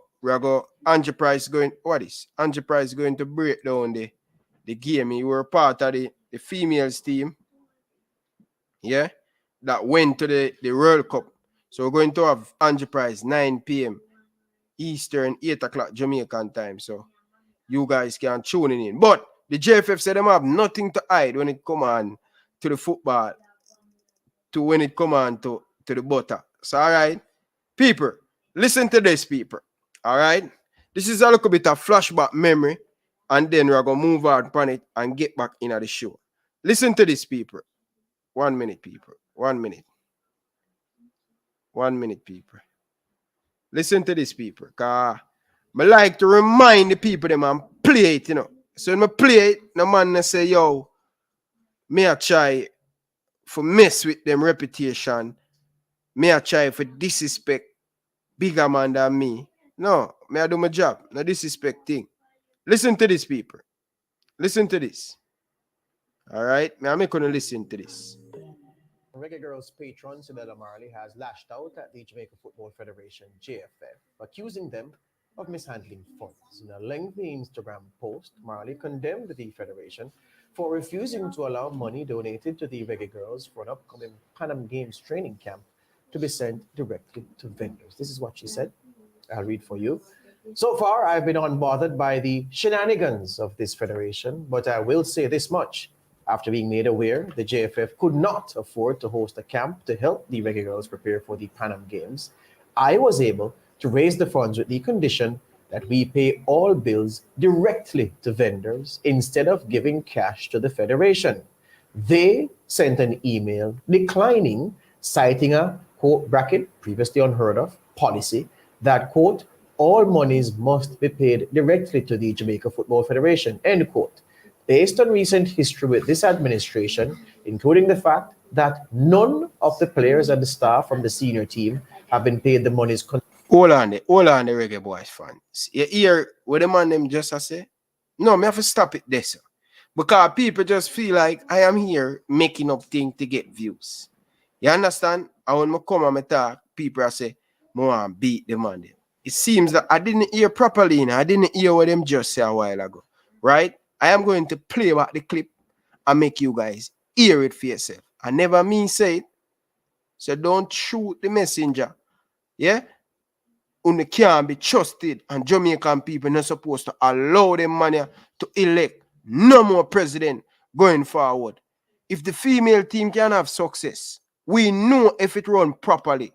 Angie price going. What is? Angie price going to break down the game. You were part of the females team. Yeah. That went to the World Cup. So we're going to have Angie price 9 p.m. Eastern, 8 o'clock Jamaican time. So you guys can tune in. But the JFF said them have nothing to hide when it come on to the football, to when it come on to the butter. So all right, people, listen to this, people. All right, this is a little bit of flashback memory, and then we're gonna move out upon it and get back into the show. Listen to this, people. 1 minute, people. 1 minute. 1 minute, people. Listen to this, people. Cause I like to remind the people them and play it, you know. So when I play it, no man say, yo, me I try for mess with them reputation. Me I try for disrespect bigger man than me. No, me I do my job. No disrespect thing. Listen to this, people. Listen to this. All right? Me I'm going to listen to this. Reggae Girls patron Cedella Marley has lashed out at the Jamaica Football Federation, JFF, accusing them of mishandling funds. In a lengthy Instagram post, Marley condemned the federation for refusing to allow money donated to the Reggae Girls for an upcoming Pan Am Games training camp to be sent directly to vendors. This is what she said. I'll read for you. So far, I've been unbothered by the shenanigans of this federation, but I will say this much. After being made aware, the JFF could not afford to host a camp to help the Reggae Girls prepare for the Pan Am Games, I was able to raise the funds with the condition that we pay all bills directly to vendors instead of giving cash to the federation. They sent an email declining, citing a, quote, bracket, previously unheard of, policy that, quote, all monies must be paid directly to the Jamaica Football Federation, end quote. Based on recent history with this administration, including the fact that none of the players and the staff from the senior team have been paid the monies. Hold on, the Reggae Boyz fans. You hear what the man them just say? No, me have to stop it there, sir. Because people just feel like I am here making up things to get views. You understand? And when I come and I talk, people say, I want to beat the man. It seems that I didn't hear properly. I didn't hear what them just said a while ago. Right? I am going to play back the clip and make you guys hear it for yourself. I never mean say it. So don't shoot the messenger. Yeah? They can't be trusted, and Jamaican people not supposed to allow them money to elect no more president going forward. If the female team can have success, we know if it run properly,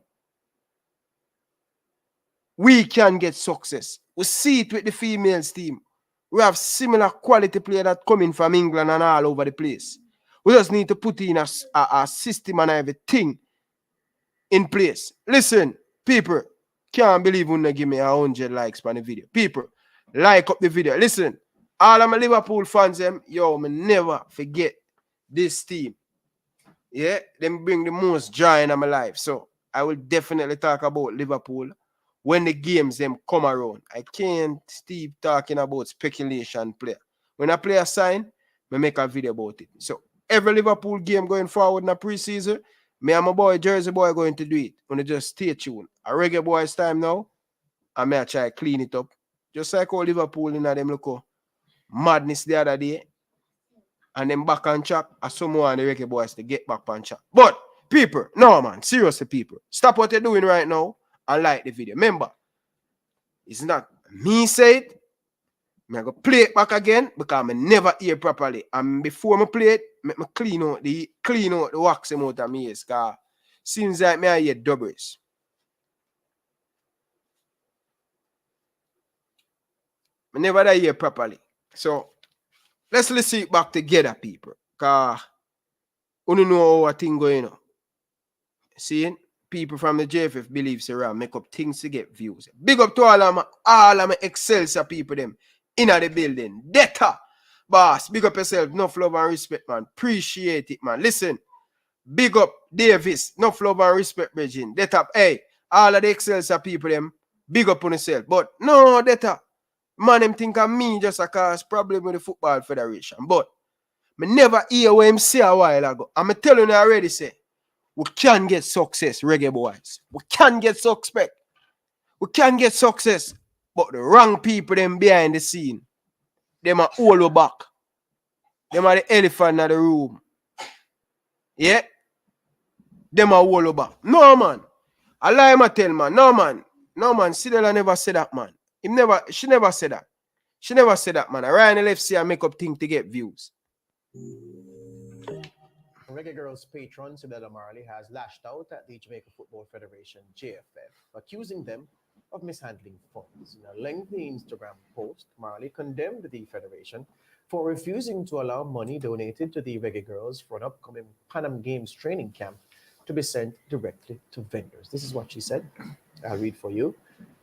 we can get success. We see it with the females team. We have similar quality players that coming from England and all over the place. We just need to put in a system and everything in place. Listen, people, can't believe when they give me 100 likes on the video. People, like up the video. Listen, all of my Liverpool fans, yo, me never forget this team. Yeah, them bring the most joy in my life. So I will definitely talk about Liverpool when the games them come around. I can't stop talking about speculation player. When a player sign, I make a video about it. So every Liverpool game going forward in the preseason, me and my boy Jersey boy going to do it. When just stay tuned. A Reggae Boyz time now, and me I try clean it up. Just like how Liverpool in them look madness the other day. And then back on track, as someone the Reggae Boyz to get back on track. But people, no man, seriously people, stop what you're doing right now and like the video. Remember, it's not me say it, I go play it back again because I never hear properly. And before I play it, me clean out the wax out of me ears. Cause seems like me I hear doubles. I never hear properly. So let's listen it back together, people. Cause you don't know how a thing going on. See, people from the JFF believe around make up things to get views. Big up to all of my Excelsior people them in the building. Data, boss. Big up yourself. Enough love and respect, man. Appreciate it, man. Listen, big up Davis. Enough love and respect, Regine. Data, hey, all of the Excelsior people them, big up on yourself. But no, Data, man, them think of me just a cause problem with the Football Federation. But me never hear what him say a while ago. I'm telling you already, say, we can get success, Reggae Boyz. We can get success. We can get success. But the wrong people them behind the scene, them are all the back. Them are the elephant in the room. Yeah? Them are all the back. No, man. I lie, I tell, man. No, man. No, man. Cedella never said that, man. She never said that. She never said that, man. Ryan LFC make up things to get views. Reggae Girls patron Cedella Marley has lashed out at the Jamaica Football Federation JFF, accusing them of mishandling funds. In a lengthy Instagram post, Marley condemned the federation for refusing to allow money donated to the Reggae Girls for an upcoming Pan Am Games training camp to be sent directly to vendors. This is what she said. I'll read for you.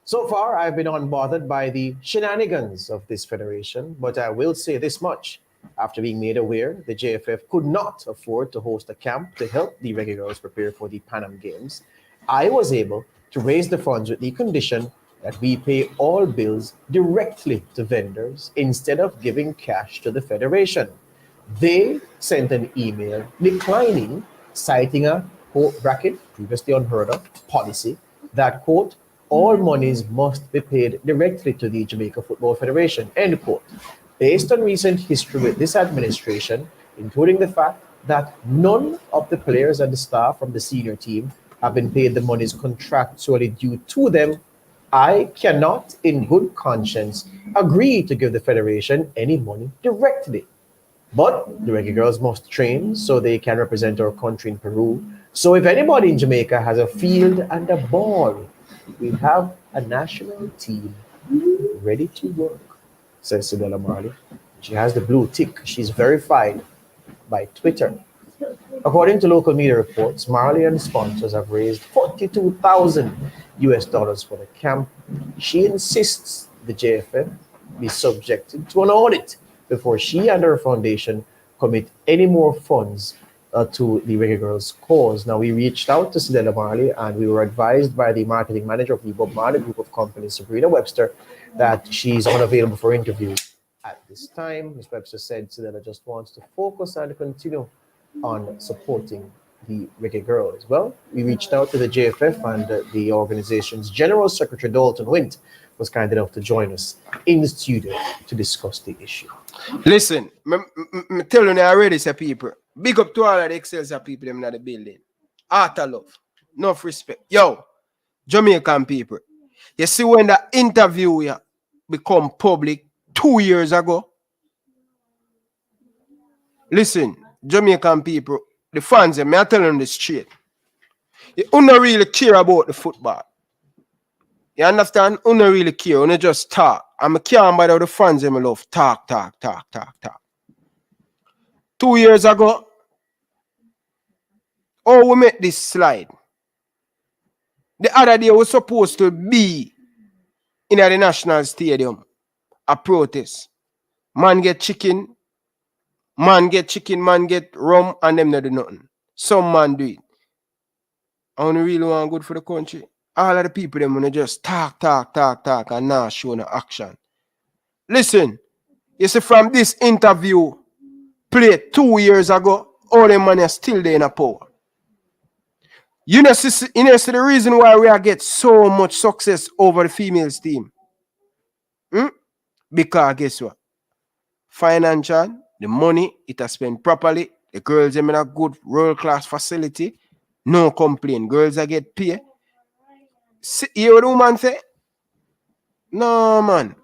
So far, I've been unbothered by the shenanigans of this federation, but I will say this much. After being made aware the JFF could not afford to host a camp to help the Reggae Girls prepare for the Pan Am Games, I was able to raise the funds with the condition that we pay all bills directly to vendors instead of giving cash to the federation. They sent an email declining, citing a, quote, bracket, previously unheard of, policy that, quote, all monies must be paid directly to the Jamaica Football Federation, end quote. Based on recent history with this administration, including the fact that none of the players and the staff from the senior team have been paid the monies contractually due to them, I cannot, in good conscience, agree to give the federation any money directly. But the Reggae Girls must train so they can represent our country in Peru. So if anybody in Jamaica has a field and a ball, we have a national team ready to work, says Cedella Marley. She has the blue tick. She's verified by Twitter. According to local media reports, Marley and sponsors have raised $42,000 for the camp. She insists the JFF be subjected to an audit before she and her foundation commit any more funds to the Reggae Girls cause. Now, we reached out to Cedella Marley and we were advised by the marketing manager of the Bob Marley Group of Companies, Sabrina Webster, that she's unavailable for interviews at this time. Ms. Webster said Cedella just wants to focus and continue on supporting the Reggae Girls. Well, we reached out to the JFF and the organization's General Secretary, Dalton Wint, was kind enough to join us in the studio to discuss the issue. Listen, me tell you already, say people, big up to all of the Excelsior people in the building. Heart of love, enough respect. Yo, Jamaican people, you see when the interview become public 2 years ago? Listen, Jamaican people, the fans, me I tell them the straight. You don't really care about the football. You understand? You don't really care. You just talk. And I can't bother the fans, I love talk. 2 years ago, oh, we make this slide. The other day, we were supposed to be in the National Stadium, a protest. Man get chicken, man get rum, and them not do nothing. Some man do it. I only really want good for the country. All of the people, them want to just talk, and not show no action. Listen, you see, from this interview played 2 years ago, all them money are still there in a power. You know, see the reason why we are get so much success over the females team? Because guess what? Financial, the money, it has spent properly. The girls them in a good world-class facility. No complaint. Girls are get paid. See, you know what the woman say? No, man.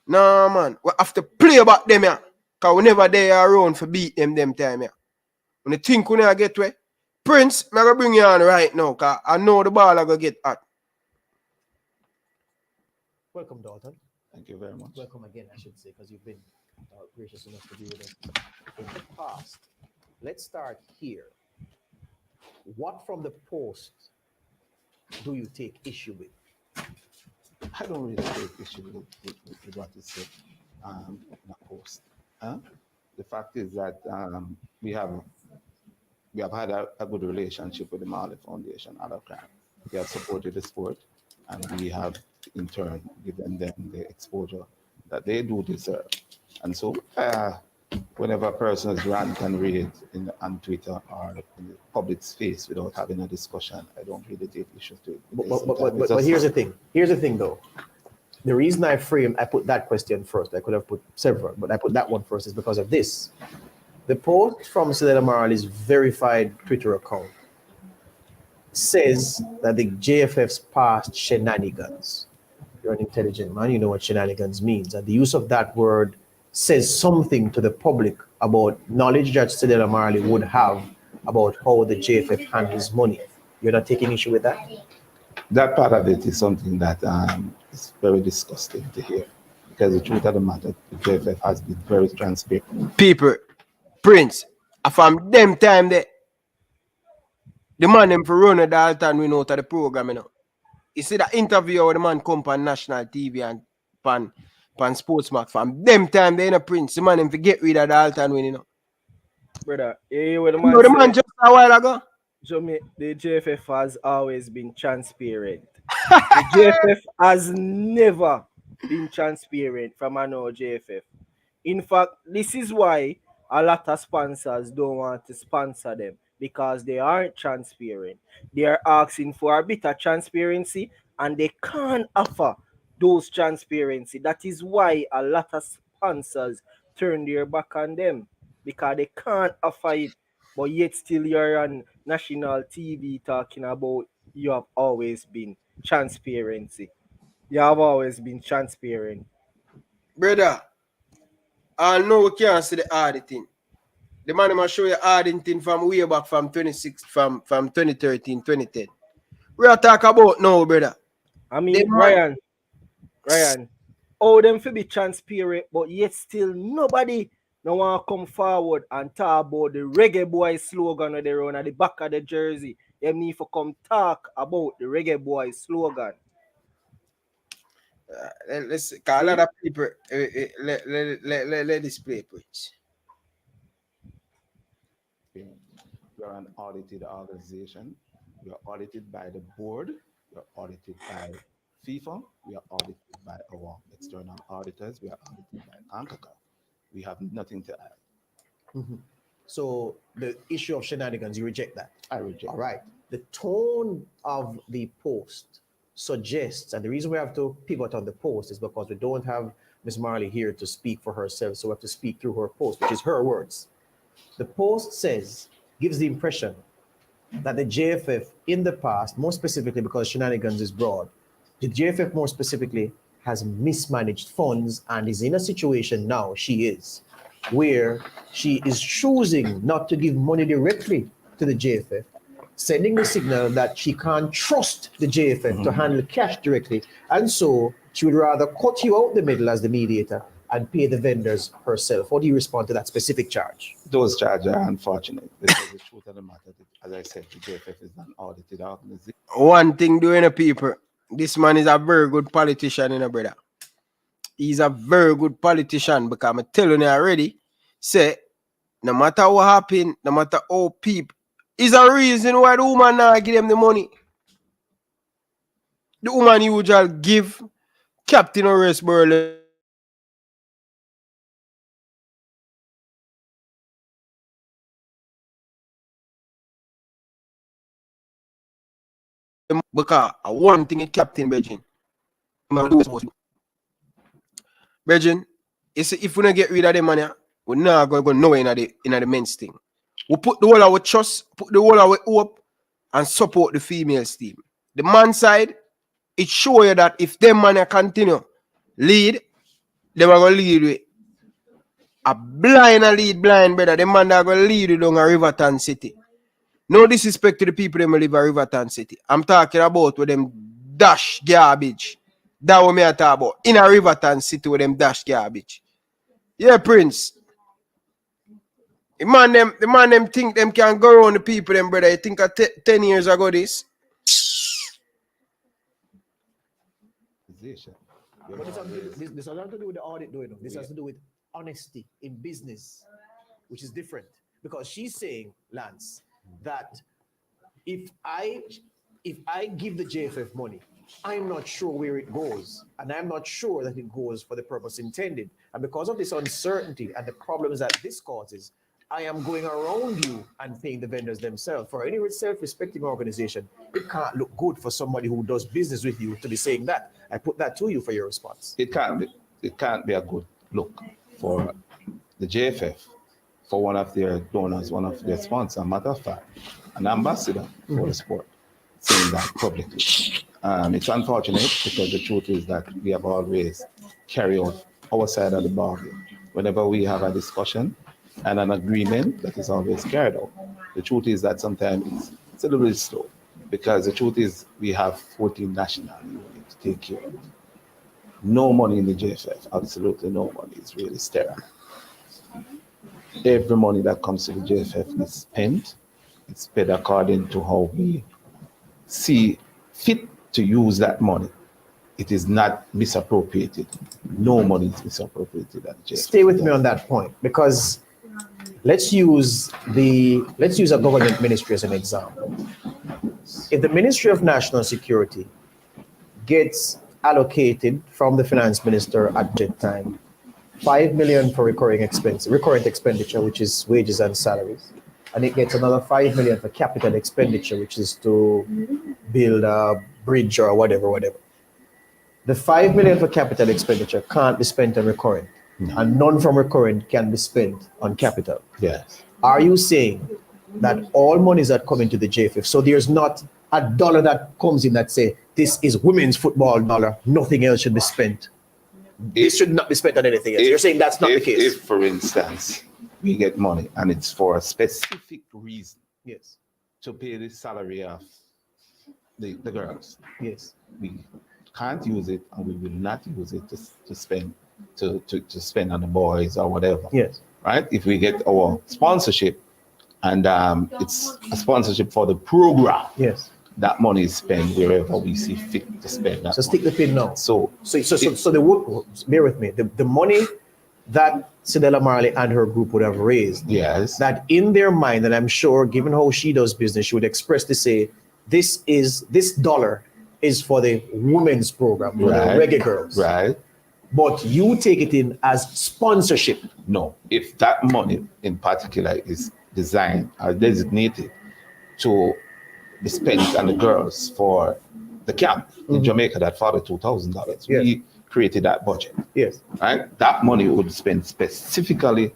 No, man. We have to play about them, yeah. Because we never there around for beat them time, yeah. When you think we never get way, Prince, I'm going to bring you on right now because I know the ball are going to get hot. Welcome, Dalton. Thank you very much. Welcome again, I should say, because you've been gracious enough to be with us in the past. Let's start here. What from the post do you take issue with? I don't really take issue with what you said in the post. The fact is that we have had a good relationship with the Marley Foundation out of time. We have supported the sport, and we have in turn given them the exposure that they do deserve. And so whenever a person's rant and read on Twitter or in the public space without having a discussion, I don't really take issue to it. But here's the thing. Here's the thing, though. The reason I put that question first, I could have put several, but I put that one first is because of this. The post from Cedella Marley's verified Twitter account says that the JFF's past shenanigans. You're an intelligent man, you know what shenanigans means. And the use of that word says something to the public about knowledge that Cedella Marley would have about how the JFF handles money. You're not taking issue with that? That part of it is something that is very disgusting to hear. Because the truth of the matter, the JFF has been very transparent. People, Prince, from them time there, the man them for run a Dalton Wint out of the program, you know. You see that interview where the man come on national TV and pan Sportsmark. From them time they in a Prince, the man them for get rid of Dalton Wint, you know. Brother, you hear what the man You know the man just a while ago? The JFF has always been transparent. The JFF has never been transparent from I know JFF. In fact, this is why a lot of sponsors don't want to sponsor them because they aren't transparent. They are asking for a bit of transparency and they can't offer those transparency. That is why a lot of sponsors turn their back on them because they can't offer it. But yet still you're on national TV talking about you have always been transparency. You have always been transparent. Brother, I know we can't see the auditing. The man must show you auditing from way back from 2013, 2010. We are talking about now, brother. I mean, Ryan, all them to be transparent, but yet still nobody no want to come forward and talk about the Reggae Boyz slogan that they run at the back of the jersey. They need to come talk about the Reggae Boyz slogan. Let's call a lot of people. Let this play, please. We are an audited organization. We are audited by the board. We are audited by FIFA. We are audited by our external auditors. We are audited by ANCACA. We have nothing to add. Mm-hmm. So the issue of shenanigans, you reject that? I reject. All right. The tone of the post suggests, and the reason we have to pivot on the post is because we don't have Ms. Marley here to speak for herself, so we have to speak through her post, which is her words. The post gives the impression that the JFF in the past, more specifically because shenanigans is broad, the JFF more specifically has mismanaged funds and is in a situation now, where she is choosing not to give money directly to the JFF, sending the signal that she can't trust the JFF to handle cash directly. And so she would rather cut you out the middle as the mediator and pay the vendors herself. How do you respond to that specific charge? Those charges are unfortunate because the truth of the matter, as I said, the JFF is an audited organization. One thing doing the people, this man is a very good politician, you know, brother. He's a very good politician because I'm telling you already, say, no matter what happen, no matter how people, is a reason why the woman now give them the money. The woman usually give Captain Horace Burley because one thing is Captain Virgin. Virgin, if we don't get rid of the money, we're not going to go nowhere in the men's thing. We put the whole of our trust, put the whole of our hope, and support the females team. The man side, it show you that if them money continue lead them are gonna lead with a blind and lead blind, brother. The man that gonna lead you down a Riverton City. No disrespect to the people that live in Riverton City. I'm talking about with them dash garbage. That what me I talk about. In a Riverton City with them dash garbage. Yeah, Prince. The man them think them can go around the people, them brother. You think 10 years ago this? But this has nothing to do with the audit, though. This has to do with honesty in business, which is different. Because she's saying, Lance, that if I give the JFF money, I'm not sure where it goes, and I'm not sure that it goes for the purpose intended. And because of this uncertainty and the problems that this causes, I am going around you and paying the vendors themselves. For any self-respecting organization, it can't look good for somebody who does business with you to be saying that. I put that to you for your response. It can't be a good look for the JFF, for one of their donors, one of their sponsors, matter of fact, an ambassador for the sport, saying that publicly. It's unfortunate because the truth is that we have always carried out our side of the bargain. Whenever we have a discussion and an agreement, that is always carried out. The truth is that sometimes it's a little bit slow because the truth is we have 14 national units to take care of. No money in the JFF, absolutely no money. It's really sterile. Every money that comes to the JFF is spent. It's spent according to how we see fit to use that money. It is not misappropriated. No money is misappropriated at the JFF. Stay with me on that point, because let's use a government ministry as an example. If the Ministry of National Security gets allocated from the finance minister at that time 5 million for recurrent expenditure, which is wages and salaries, and it gets another 5 million for capital expenditure, which is to build a bridge or whatever. The 5 million for capital expenditure can't be spent on recurrent, and none from recurrent can be spent on capital. Yes. Are you saying that all monies that come into the JFF, so there's not a dollar that comes in that say, this is women's football dollar, nothing else should be spent? This should not be spent on anything else. You're saying that's not the case? If, for instance, we get money and it's for a specific reason, yes, to pay the salary of the girls, yes, we can't use it and we will not use it to spend spend on the boys or whatever. yes, right? If we get our sponsorship and it's a sponsorship for the program, yes, that money is spent wherever we see fit to spend that. So stick the pin now. So bear with me. The money that Cedella Marley and her group would have raised, yes, that in their mind, and I'm sure given how she does business, she would express to say, this dollar is for the women's program, for right, the Reggae Girls. Right. But you take it in as sponsorship. No, if that money in particular is designed or designated to be spent on the girls for the camp in Jamaica, that $42,000. Yes. We created that budget. Yes. Right? That money would be spent specifically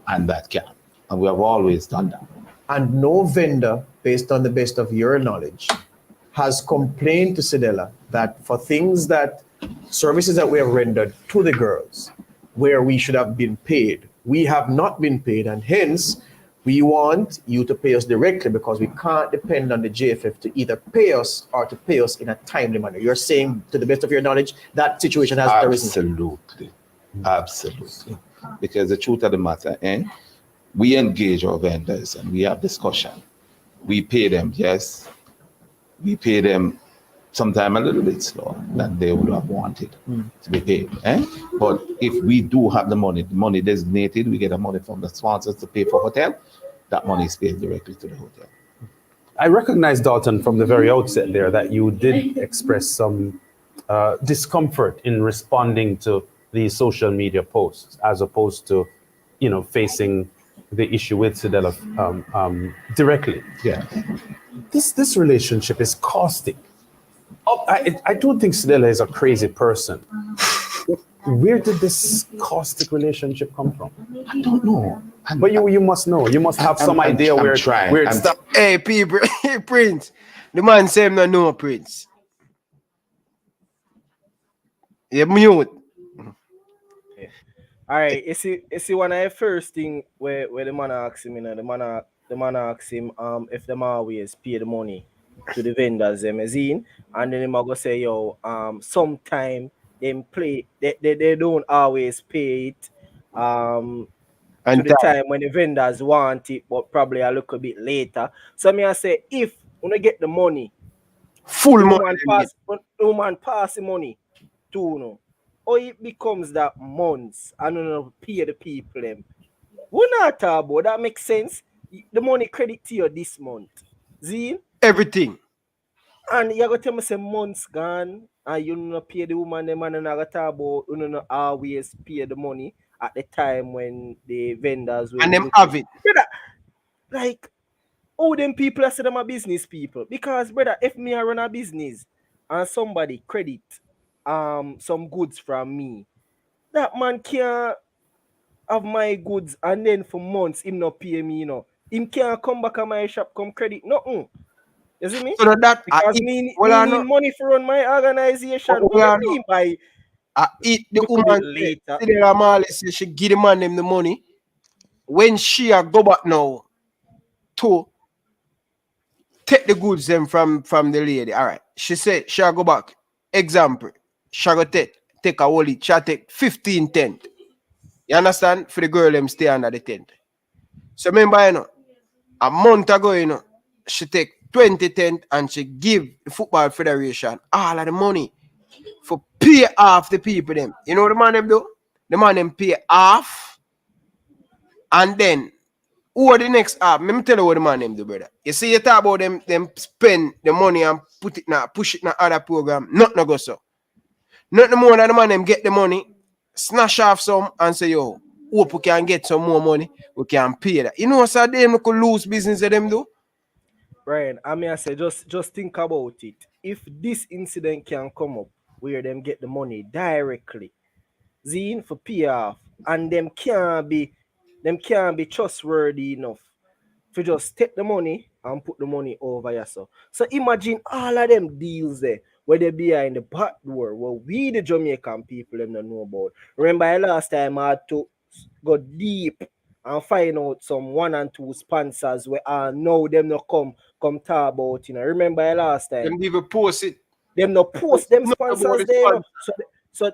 on that camp. And we have always done that. And no vendor, based on the best of your knowledge, has complained to Cedella that for services that we have rendered to the girls, where we should have been paid, we have not been paid, and hence we want you to pay us directly, because we can't depend on the JFF to either pay us or to pay us in a timely manner. You're saying, to the best of your knowledge, that situation has arisen? Absolutely. Because the truth of the matter, we engage our vendors and we have discussion. We pay them, yes. We pay them sometimes a little bit slower than they would have wanted to be paid. But if we do have the money designated, we get the money from the sponsors to pay for hotel, that money is paid directly to the hotel. I recognize, Dalton, from the very outset there that you did express some discomfort in responding to these social media posts, as opposed to, facing the issue with Cedella directly. Yeah. This relationship is caustic. I don't think Cedella is a crazy person. Where did this caustic relationship come from? I don't know. But you must know. You must have some idea where it started. Hey, Prince. The man say him not know, Prince. You mute. All right, you see one of the first thing where the man asks him, the man asks him if them always pay the money to the vendors them is in, and then him a go say, yo, sometime them play they don't always pay it to And the time when the vendors want it, but probably a little bit later. So me I say if when get the money, full the money. woman pass the money to you, or it becomes that months and you know pay the people them. We not talk about that makes sense. The money credit to you this month. See? Everything. And you gotta tell me say months gone and you not pay the woman them and you not talk about you not always pay the money at the time when the vendors will And be them looking. have it. Brother, like all them people I say them are business people. Because brother, if me I run a business and somebody credit some goods from me, that man can't have my goods and then for months him not pay me, you know. Him can't come back at my shop, come credit nothing. You see me? So that Because me need money for run my organization. What do you mean by the little bit woman later? Cedella Marley say she give the man them the money. When she a go back now to take the goods them from the lady. All right. She said she a go back. Example. She a go take a wallet. She a take 15 tent. You understand? For the girl them stay under the tent. So remember, you know, a month ago, you know, she take 20 tent and she give the football federation all of the money for pay off the people them. You know what the man them do? The man them pay off and then who are the next half? Let me tell you what the man them do, brother. You see, you talk about them spend the money and put it now, push it in other program. Not no go so. Not the more than the man them get the money, snatch off some and say, yo, hope we can get some more money, we can pay that. You know, so them could lose business that them do. Brian, I mean I say just think about it. If this incident can come up where them get the money directly, Zine for pay off, and them can't be trustworthy enough to just take the money and put the money over yourself. So imagine all of them deals there where they behind the back door where we the Jamaican people them don't know about. Remember last time I had to go deep and find out some 1 and 2 sponsors where now them no come talk about, you know. Remember last time? Them even post it. Them no post them Not sponsors about the there. You know. sponsor. So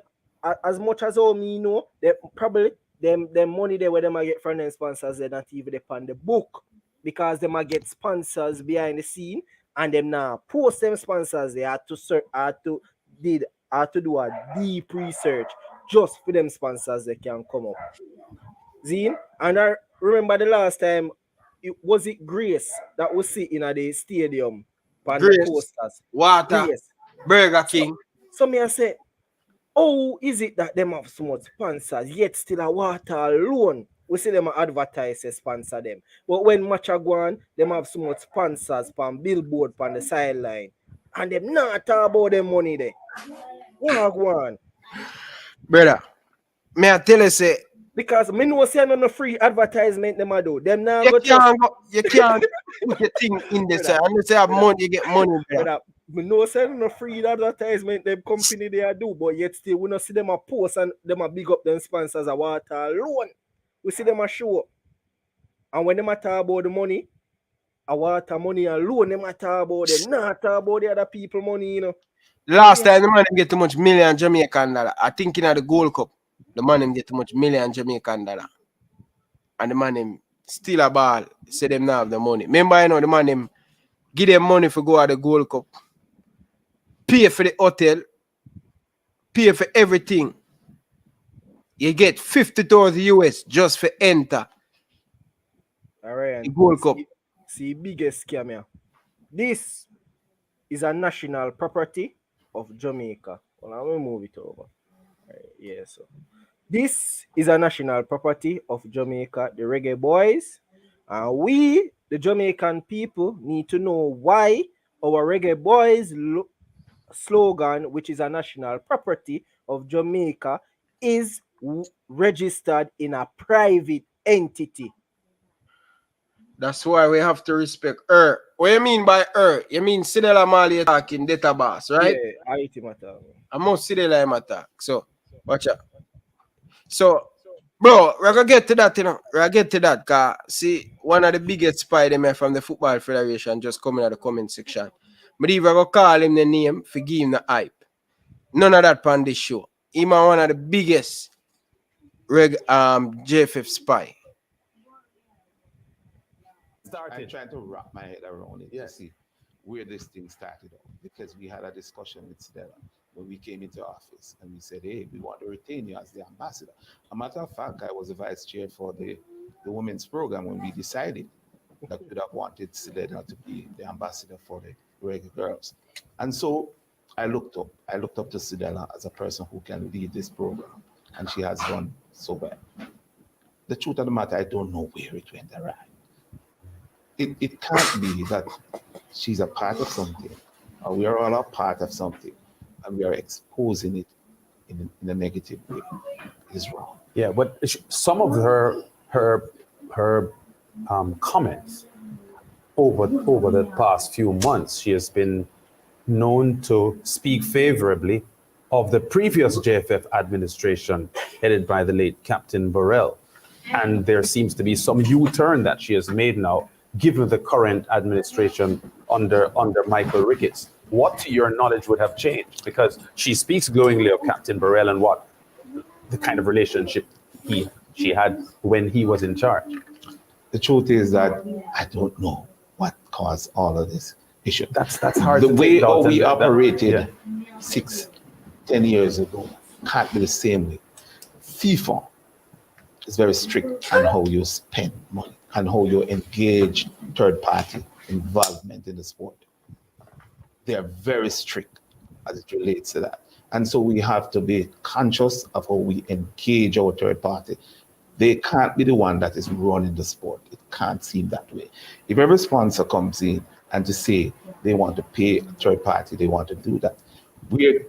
as much as all me know, they probably them money there where them get from them sponsors they're not even upon the book because them get sponsors behind the scene and them now post them sponsors they had to do a deep research just for them sponsors they can come up. Zine, and I remember the last time was it Grace that was sitting at the stadium on the posters. Water, Grace. Burger King. So me I say, oh, is it that them have so much sponsors, yet still a water alone? We see them advertise to sponsor them. But when match a go on, them have so much sponsors from billboard on the sideline. And them not talk about them money there. What go on? Brother, may I tell you say because me know say no free advertisement them a do. Them now you can't put your thing in there, sir. And they say have money, you get money. Brother, me know say no free advertisement them company they a do, but yet still we not see them a post and them a big up them sponsors a water alone. We see them a show up. And when them a talk about the money, a water money alone, them a talk about them, not talk about the other people money, you know. Last time the man get too much million Jamaican dollar. I think in the Gold Cup, the man him get too much million Jamaican dollar. And the man him steal a ball, say them now have the money. Remember, you know, the man him give them money for go at the Gold Cup. Pay for the hotel, pay for everything. You get 50,000 US just for enter. All right. The Gold Cup. See, biggest scam here. This is a national property of Jamaica. Well, I'm going to move it over. Right, yeah, so this is a national property of Jamaica, the Reggae Boyz. And we, the Jamaican people, need to know why our Reggae Boyz slogan, which is a national property of Jamaica, is registered in a private entity. That's why we have to respect her. What you mean by her? You mean Cedella Marley talking database, right? Yeah, I matter. I must Cedella attack. So, watch out. So, Bro, we're gonna get to that, We're gonna get to that, cause see, one of the biggest spy them from the Football Federation just coming out the comment section. But if I go call him the name, forgive him the hype. None of that on this show. Him are one of the biggest JFF spy. I'm trying to wrap my head around it Yeah. to see where this thing started off, because we had a discussion with Cedella when we came into office and we said, hey, we want to retain you as the ambassador. A matter of fact, I was the vice chair for the women's program when we decided that we would have wanted Cedella to be the ambassador for the Reggae Girls. And so I looked up to Cedella as a person who can lead this program, and she has done so well. The truth of the matter, I don't know where it went awry. It can't be that she's a part of something, or we are all a part of something, and we are exposing it in a negative way. It's wrong. Yeah, but some of her comments over the past few months, she has been known to speak favorably of the previous JFF administration headed by the late Captain Burrell. And there seems to be some U-turn that she has made now, given the current administration under Michael Ricketts. What, to your knowledge, would have changed? Because she speaks glowingly of Captain Burrell and what the kind of relationship she had when he was in charge. The truth is that I don't know what caused all of this issue. That's hard. The to way take, Dalton, we that- operated yeah. 6-10 years ago can't be the same way. FIFA is very strict on how you spend money and how you engage third-party involvement in the sport. They are very strict as it relates to that. And so we have to be conscious of how we engage our third party. They can't be the one that is running the sport. It can't seem that way. If every sponsor comes in and to say they want to pay a third party, they want to do that, where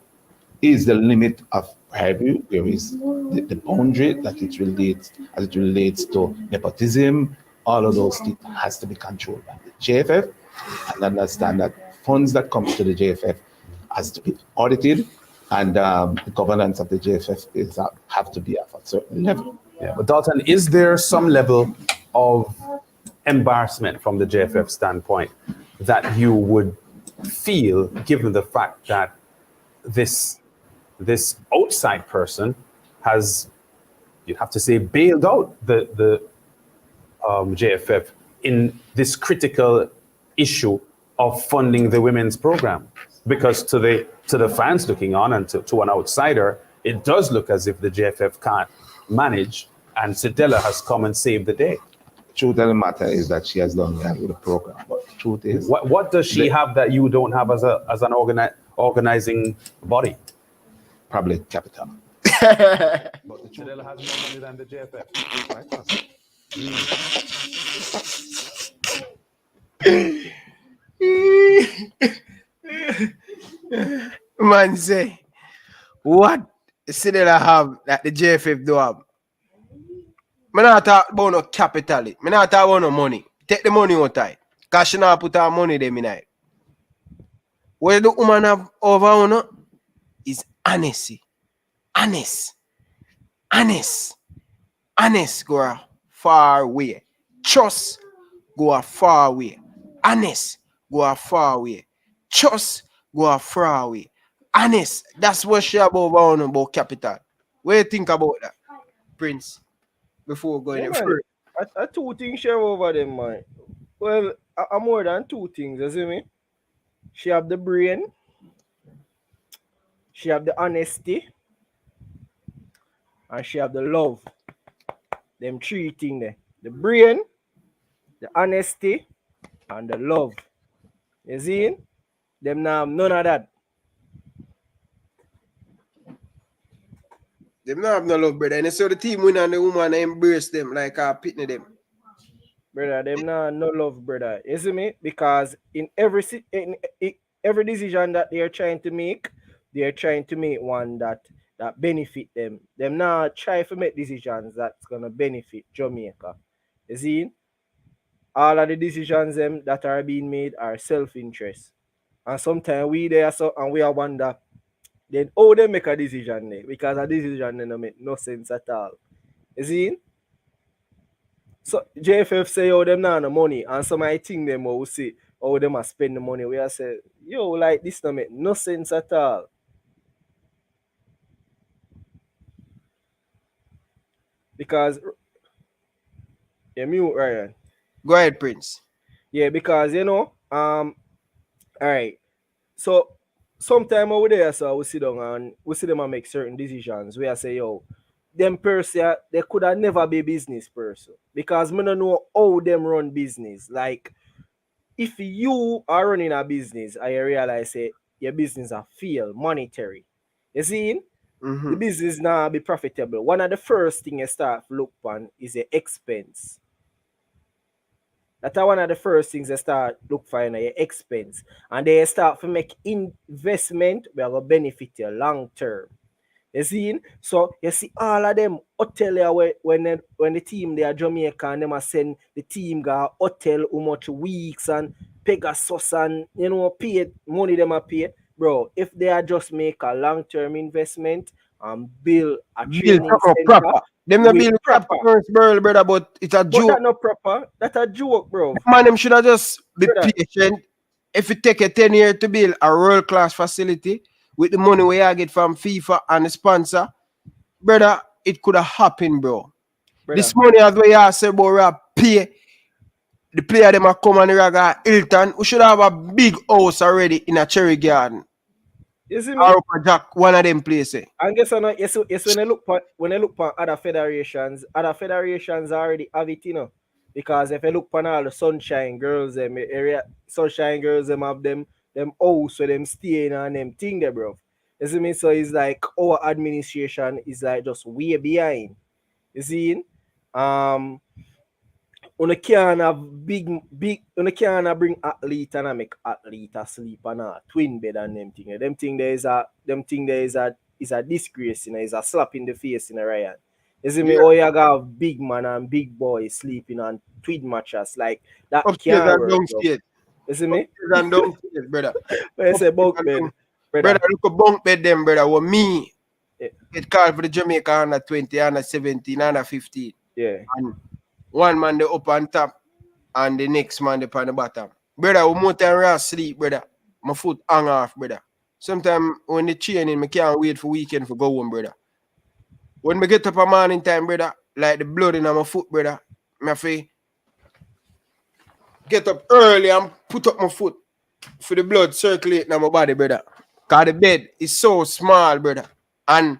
is the limit of bribery? Where is the boundary that it relates, as it relates to nepotism? All of those things has to be controlled by the JFF, and understand that funds that come to the JFF has to be audited, and the governance of the JFF have to be of a certain level. Yeah, but Dalton, is there some level of embarrassment from the JFF standpoint that you would feel, given the fact that this outside person has, you'd have to say, bailed out the JFF in this critical issue of funding the women's program? Because to the fans looking on and to an outsider, it does look as if the JFF can't manage, and Cedella has come and saved the day. The truth of the matter is that she has done well with the program, but the truth is, what does she have that you don't have as an organizing body? probably capital. But the Cedella has more money than the JFF. Man say, what Cedella have that the JFF do have? Me not talk about no capital. Me not talk about no money. Take the money out of it. Cause she not put her money there, me night. What the woman have over on is honesty. Honest. Go a far way. Trust go a far way. Honest go a far way. Trust go a far way. Honest. That's what she about capital. What do you think about that, Prince? Before going Yeah, further. I two things share over them, man. Well, I more than two things, you see me? She have the brain, she have the honesty, and she have the love. Them three things there. The brain, the honesty, and the love. You see? Them now have none of that. Them not have no love, brother. And you saw the team win and the woman embrace them like pitney them. Brother, them now no love, brother. You see me? Because in every every decision that they're trying to make one that benefit them. Them now try to make decisions that's gonna benefit Jamaica. You see? All of the decisions them that are being made are self-interest. And sometimes we there so and we are wonder then how they make a decision there, because a decision they don't make no sense at all. You see? So JFF say, oh, them not no money, and some I think them will say, oh, them must spend the money. We are say, yo, like this don't make no sense at all. Because mute Ryan. Go ahead, Prince. Yeah, because all right. So sometime over there, so we sit down and we see them and make certain decisions. We are say, yo, them person they could have never be business person. Because me don't know how them run business. Like if you are running a business and you realize say your business a fail monetary. You see? The business now be profitable. One of the first thing you start to look on is the expense. That's one of the first things they start look for in your expense. And they start to make investment where will benefit you long term. You see? So you see all of them hotel when the team they are Jamaica and them a send the team go hotel how much weeks and Pegasus and pay money them a pay. Bro, if they are just make a long-term investment and build a training center, proper. Them not build proper first, brother, but it's a joke. But that not proper. That's a joke, bro. Man, them should have just be patient. If it take a 10 years to build a world-class facility with the money we get from FIFA and the sponsor, brother, it could have happened, bro. This money as we are say, bro, we pay the player them a come and Raga Hilton. We should have a big house already in a Cherry Garden. You see me? Or Jack, one of them places. And guess what? Yes, when I look for other federations already have it, Because if I look for all the Sunshine Girls, them area Sunshine Girls, them have them house where them staying and them thing there, bro. You see me? So it's like our administration is like just way behind. You see? On can't have big can't bring athlete and make athlete asleep and a twin bed and them thing. Them thing there is a disgrace, is a slap in the face in a Ryan. You see me? Oh, you have big man and big boy sleeping on twin mattress like that. Can't work. You see me? And downstairs, brother. When I say bunk bed, brother, look at bunk bed them, brother. With me, it called for the Jamaica under 20, under 17, under 15. Yeah. And one man the up on top and the next man the on the bottom. Brother, we more time I sleep, brother. My foot hang off, brother. Sometimes when the training, I can't wait for weekend for go home, brother. When I get up a morning time, brother, like the blood in my foot, brother, I have to get up early and put up my foot for the blood circulating in my body, brother. Because the bed is so small, brother. And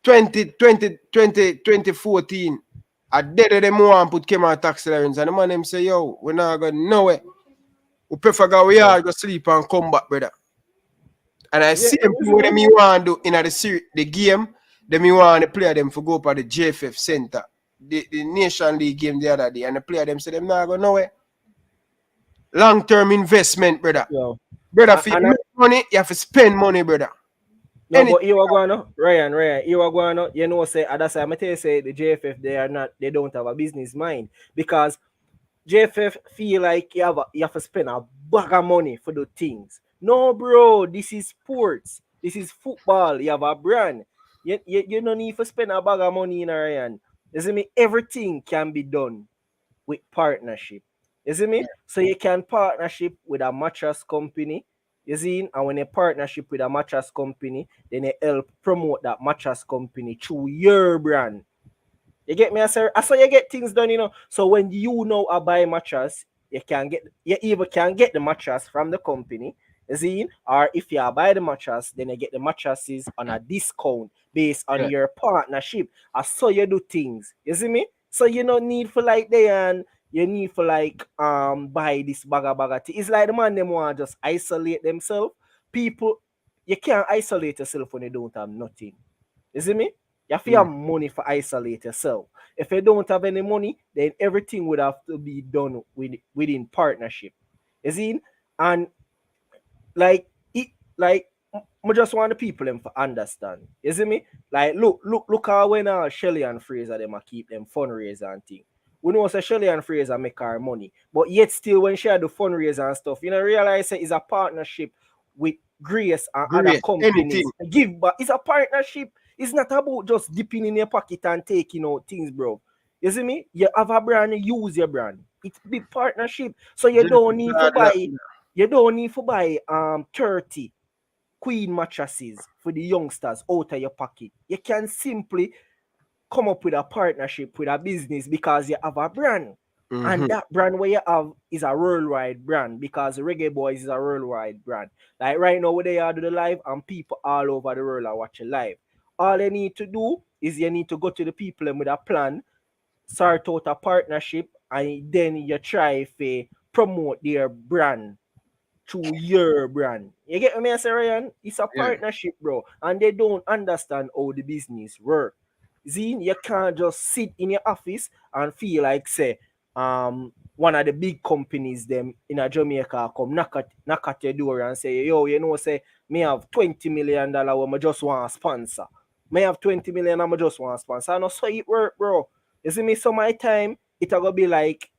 2014, I did them want put came on taxi lines and the man them say, yo, we're not going nowhere. We prefer go we are go sleep and come back, brother. And I see them what them you want to do in the game, them you want to play them for go up at the JFF Center. The Nation League game the other day, and the player them say them not go nowhere. Long-term investment, brother. Yo. Brother, if you make money, you have to spend money, brother. No, but you are going to Ryan, you are going to, say, that's why I tell you, say the JFF, they don't have a business mind. Because JFF feel like you have to spend a bag of money for the things. No, bro, this is sports. This is football. You have a brand. You don't need to spend a bag of money in Ryan. You see me? Everything can be done with partnership. You see me? So you can partnership with a mattress company. You see, and when you partnership with a mattress company, then you help promote that mattress company through your brand. You get me, sir? So you get things done, So when you know a buy mattress, you either can get the mattress from the company, you see, or if you buy the mattress, then you get the mattresses on a discount based on your partnership. And so you do things. You see me? So you don't need for like you need for buy this bagga thing. It's like the man them want just isolate themselves. People, you can't isolate yourself when you don't have nothing. You see me? You have to have money for isolate yourself. If you don't have any money, then everything would have to be done within partnership. You see? And I just want the people them to understand. You see me? Like look how when Shelly and Fraser them keep them fundraiser and thing. We know say Shelly and Fraser make our money, but yet still when she do fundraiser and stuff, realize it's a partnership with Grace and other companies. Give back. It's a partnership. It's not about just dipping in your pocket and taking out things, bro. You see me? You have a brand, you use your brand. It's big partnership. So you don't need to buy 30 queen mattresses for the youngsters out of your pocket. You can simply come up with a partnership with a business because you have a brand. And that brand where you have is a worldwide brand because Reggae Boyz is a worldwide brand. Like right now, where they are doing the live and people all over the world are watching live. All you need to do is you need to go to the people and with a plan, sort out a partnership, and then you try to promote their brand through your brand. You get me, say, Ryan? It's a partnership, bro. And they don't understand how the business works. See, you can't just sit in your office and feel like, say, one of the big companies them in a Jamaica come knock at your door and say, yo, you know, say, me have $20 million where I just want to sponsor. Me have 20 million and I just want to sponsor. I know so it work, bro. You see me, so my time, it gonna be like,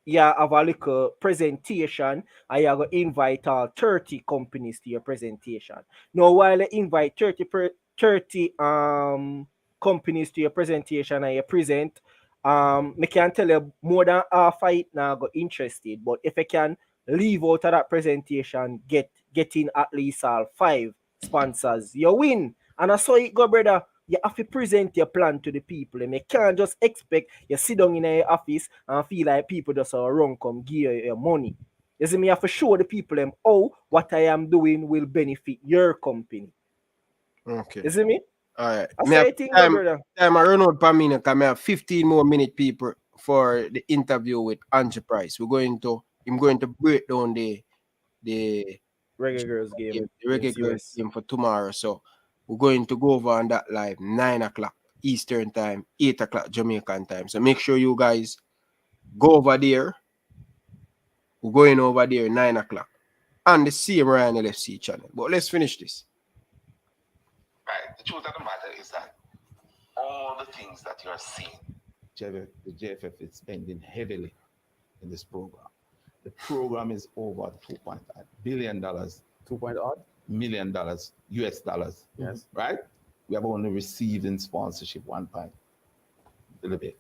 yeah, have a little presentation and you go invite all 30 companies to your presentation. Now, while you invite 30 companies to your presentation and you present, me can tell you more than half of it now got interested. But if I can leave out of that presentation, getting at least all 5 sponsors, you win. And I saw it go, brother. You have to present your plan to the people. And you can't just expect you sit down in your office and feel like people just run come give you your money. You see me, you have to show the people them how what I am doing will benefit your company. Okay. You see me? All right. I say thing, brother. Time I run out per minute because I have 15 more minutes, people, for the interview with Angie Price. I'm going to break down the Reggae Girls game. The Reggae Girls game for tomorrow. So we're going to go over on that live 9 o'clock Eastern time, 8 o'clock Jamaican time. So make sure you guys go over there. We're going over there 9 o'clock on the same Ryan LFC channel. But let's finish this. Right. The truth of the matter is that all the things that you're seeing, the JFF is spending heavily in this program. The program is over $2.8 billion. $2 million US dollars. Yes. Right? We have only received in sponsorship 1 point. A little bit.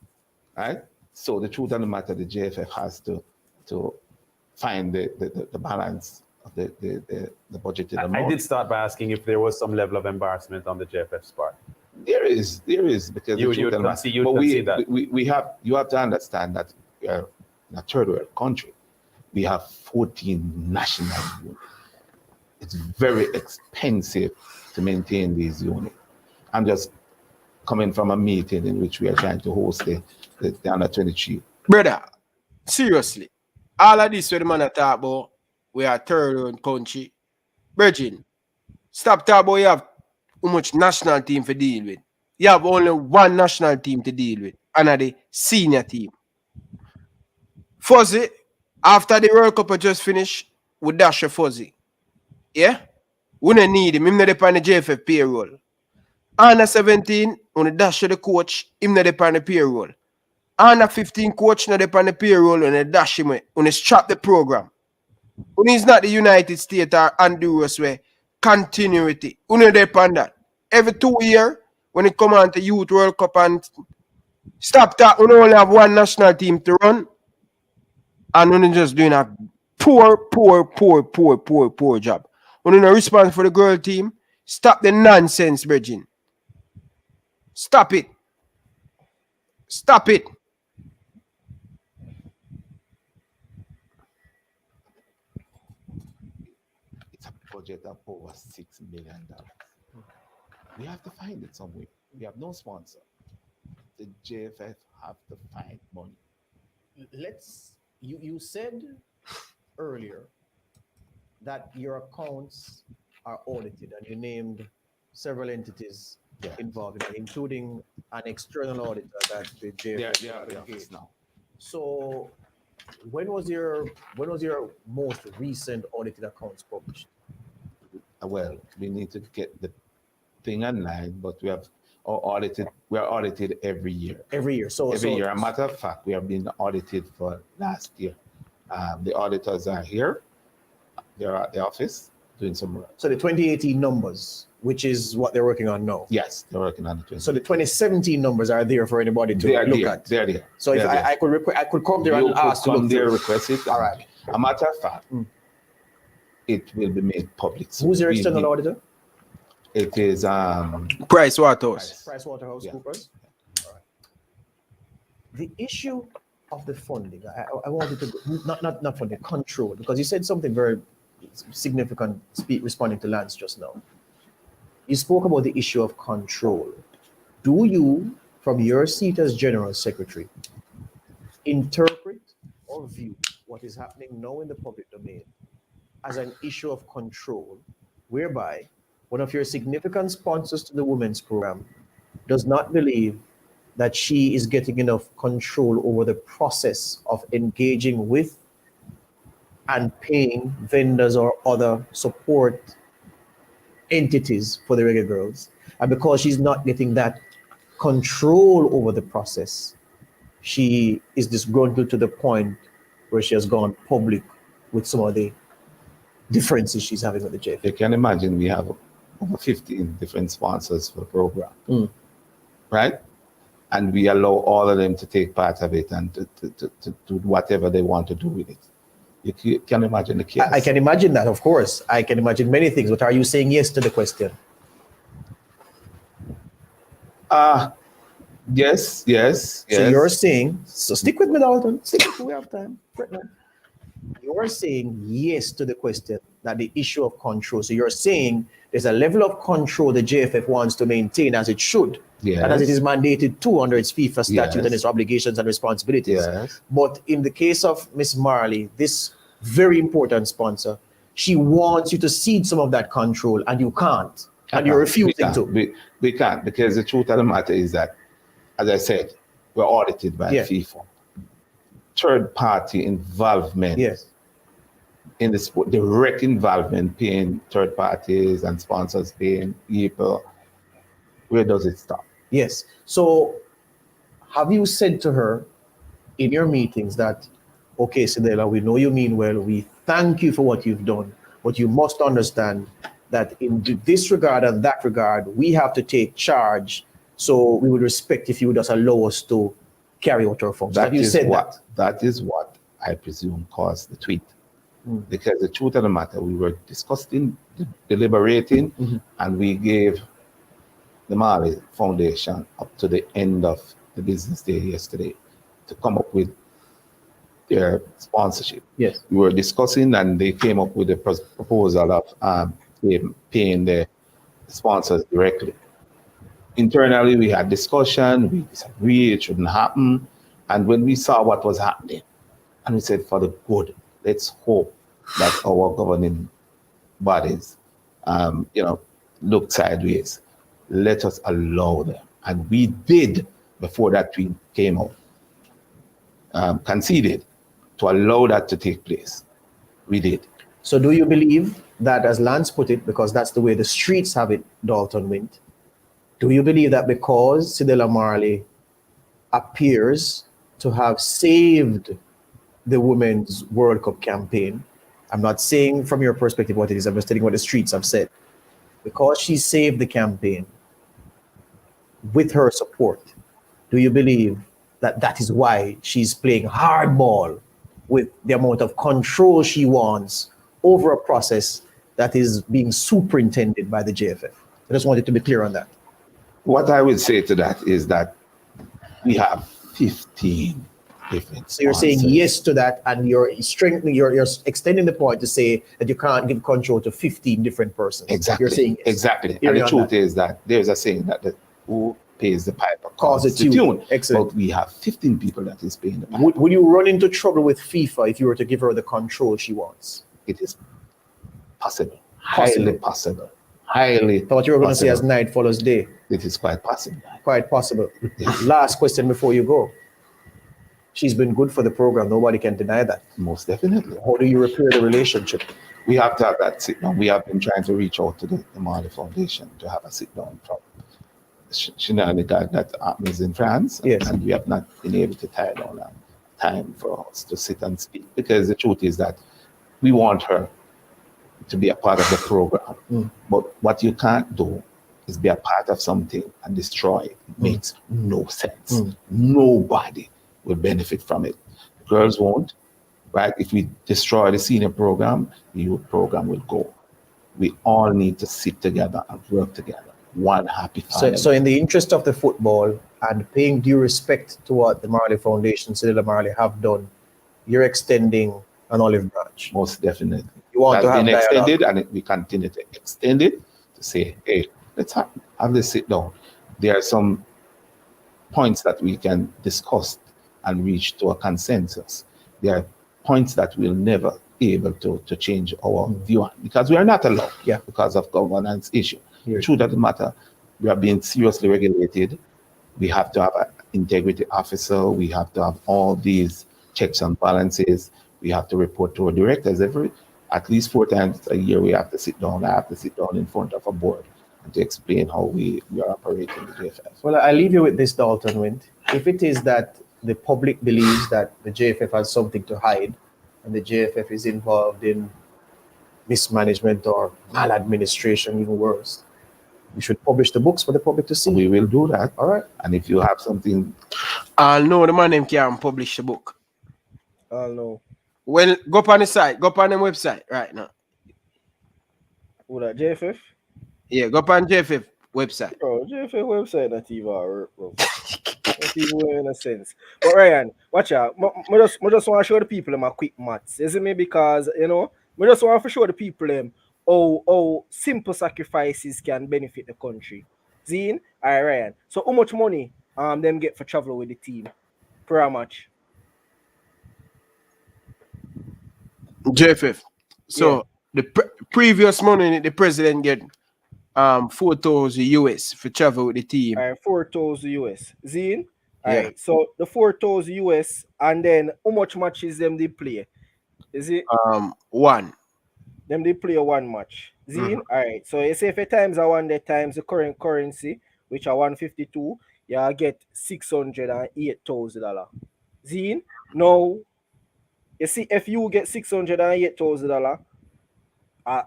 Right? So the truth of the matter, the JFF has to find the balance of the budgeted amount. I did start by asking if there was some level of embarrassment on the JFF's part. There is because you have to understand that we are in a third world country. We have 14 national units. It's very expensive to maintain these units. I'm just coming from a meeting in which we are trying to host the under 23. Brother, seriously, all of this where the man talk about, we are third world country. Virgin, stop talking about you have how much national team to deal with. You have only one national team to deal with, and the senior team. Fuzzy, after the World Cup just finished, we dash a Fuzzy. Yeah? We don't need him. Him not on the JFF payroll. Under 17, when dash the coach, him not on the payroll. Under 15 coach not on the payroll, when they dash him, when they strap the program. When he's not the United States or Honduras way, continuity. We don't depend that. Every 2 years, when it come on to Youth World Cup and stop that, we only have one national team to run. And we're just doing a poor job. When you're not responsible for the girl team, stop the nonsense, Virgin. Stop it. Stop it. It's a budget of over $6 million. We have to find it somewhere. We have no sponsor. The JFF have to find money. You said earlier that your accounts are audited and you named several entities involved in it, including an external auditor that the JFF is now. So when was your most recent audited accounts published? Well, we need to get the thing online, but we are audited every year. Every year. Every year. A matter of fact, we have been audited for last year. The auditors are here. They're at the office doing some work. So the 2018 numbers which is what they're working on now. Yes, they're working on it. So the 2017 numbers are there for anybody to They are look there. at. They're there. So if They're there. I could come there You and could ask to come look there, through. request it. All right. A matter of fact, it will be made public. So Who's your we external need- auditor? It is Price Waterhouse. PricewaterhouseCoopers. All right. The issue of the funding, I wanted to go, not funding, control, because you said something very significant. Responding to Lance just now, you spoke about the issue of control. Do you, from your seat as General Secretary, interpret or view what is happening now in the public domain as an issue of control, whereby one of your significant sponsors to the women's program does not believe that she is getting enough control over the process of engaging with and paying vendors or other support entities for the Reggae Girls? And because she's not getting that control over the process, she is disgruntled to the point where she has gone public with some of the differences she's having with the JF. You can imagine we have over 15 different sponsors for the program, right? And we allow all of them to take part of it and to do whatever they want to do with it. You can imagine the chaos. I can imagine that, of course. I can imagine many things, but are you saying yes to the question? Yes. So you're saying, so stick with me, Dalton. Stick with me, we have time. You're saying yes to the question that the issue of control. So you're saying there's a level of control the JFF wants to maintain as it should, Yes. and as it is mandated to under its FIFA statute Yes. and its obligations and responsibilities. Yes. But in the case of Miss Marley, this very important sponsor, she wants you to cede some of that control, and you can't. And you're refusing to. We can't, because the truth of the matter is that, as I said, we're audited by FIFA. Third party involvement in the sport, direct involvement, paying third parties and sponsors, paying people. Where does it stop? Yes. So have you said to her in your meetings that, okay, Cedella, we know you mean well, we thank you for what you've done, but you must understand that in this regard and that regard, we have to take charge, so we would respect if you would just allow us to carry out our functions. Have you said that? That is what I presume caused the tweet. Because the truth of the matter, we were discussing, deliberating, and we gave the Marley Foundation up to the end of the business day yesterday to come up with their sponsorship. Yes. We were discussing, and they came up with a proposal of paying the sponsors directly. Internally, we had discussion, we disagreed, it shouldn't happen. And when we saw what was happening, and we said, for the good, let's hope that our governing bodies, look sideways. Let us allow them. And we did, before that tweet came out, conceded to allow that to take place. We did. So do you believe that, as Lance put it, because that's the way the streets have it, Dalton Wint, do you believe that because Cedella Marley appears to have saved the Women's World Cup campaign, I'm not saying from your perspective what it is, I'm just telling what the streets have said, because she saved the campaign with her support, do you believe that that is why she's playing hardball with the amount of control she wants over a process that is being superintended by the JFF? I just wanted to be clear on that. What I would say to that is that we have 15 different So you're saying sponsors. yes to that, and you're strengthening, you're extending the point to say that you can't give control to 15 different persons. Exactly. You're saying yes. Exactly. Hearing And the on truth is that there's a saying that who pays the piper Causes the the tune. tune. Excellent. But we have 15 people that is paying the piper. Would you run into trouble with FIFA if you were to give her the control she wants? It is possible. Highly possible. Highly Thought you were going to say as possible. night follows day. It is quite possible. Quite possible. Last question before you go. She's been good for the program. Nobody can deny that. Most definitely. How do you repair the relationship? We have to have that sit down. We have been trying to reach out to the Marley Foundation to have a sit down from shenanigans that happens in France. Yes. And we have not been able to tie down time for us to sit and speak, because the truth is that we want her to be a part of the program. But what you can't do is be a part of something and destroy it. It makes no sense. Nobody will benefit from it. Girls won't, right? If we destroy the senior program, the youth program will go. We all need to sit together and work together. One happy family. So in the interest of the football and paying due respect to what the Marley Foundation, Cedella Marley have done, you're extending an olive branch. Most definitely. You want to have been extended, dialogue. and we continue to extend it to say, hey, let's have this sit down. There are some points that we can discuss and reach to a consensus. There are points that we'll never be able to change our view on because we are not allowed because of governance issue. True that matter, we are being seriously regulated. We have to have an integrity officer. We have to have all these checks and balances. We have to report to our directors at least 4 times a year. We have to sit down. I have to sit down in front of a board and to explain how we are operating the JFF. Well, I leave you with this, Dalton Wint. If it is that the public believes that the JFF has something to hide and the JFF is involved in mismanagement or maladministration, even worse, we should publish the books for the public to see. We will do that. All right. And if you have something... I'll know the man them can publish the book. I'll know. Well, go up on the site. Go up on the website right now. Who that, JFF? Yeah, go up on JFF website. Bro, JFF website not even work, bro. Not even in a sense. But Ryan, watch out. I just want to show the people them a quick maths. Isn't me? Because, you know, I just want to show the people them how simple sacrifices can benefit the country. Zine? All right, Ryan. So how much money them get for travel with the team per match? JFF. So the previous money the president get 4,000 US for travel with the team. All right, 4,000 US. Zine? All right. So the 4,000 US, and then how much matches them they play? Is it 1? Them they play 1 match. Zine? All right. So you say if it times are 1 day times the current currency, which are 152, you get $608,000. Zine? Now, you see, if you get $608,000, a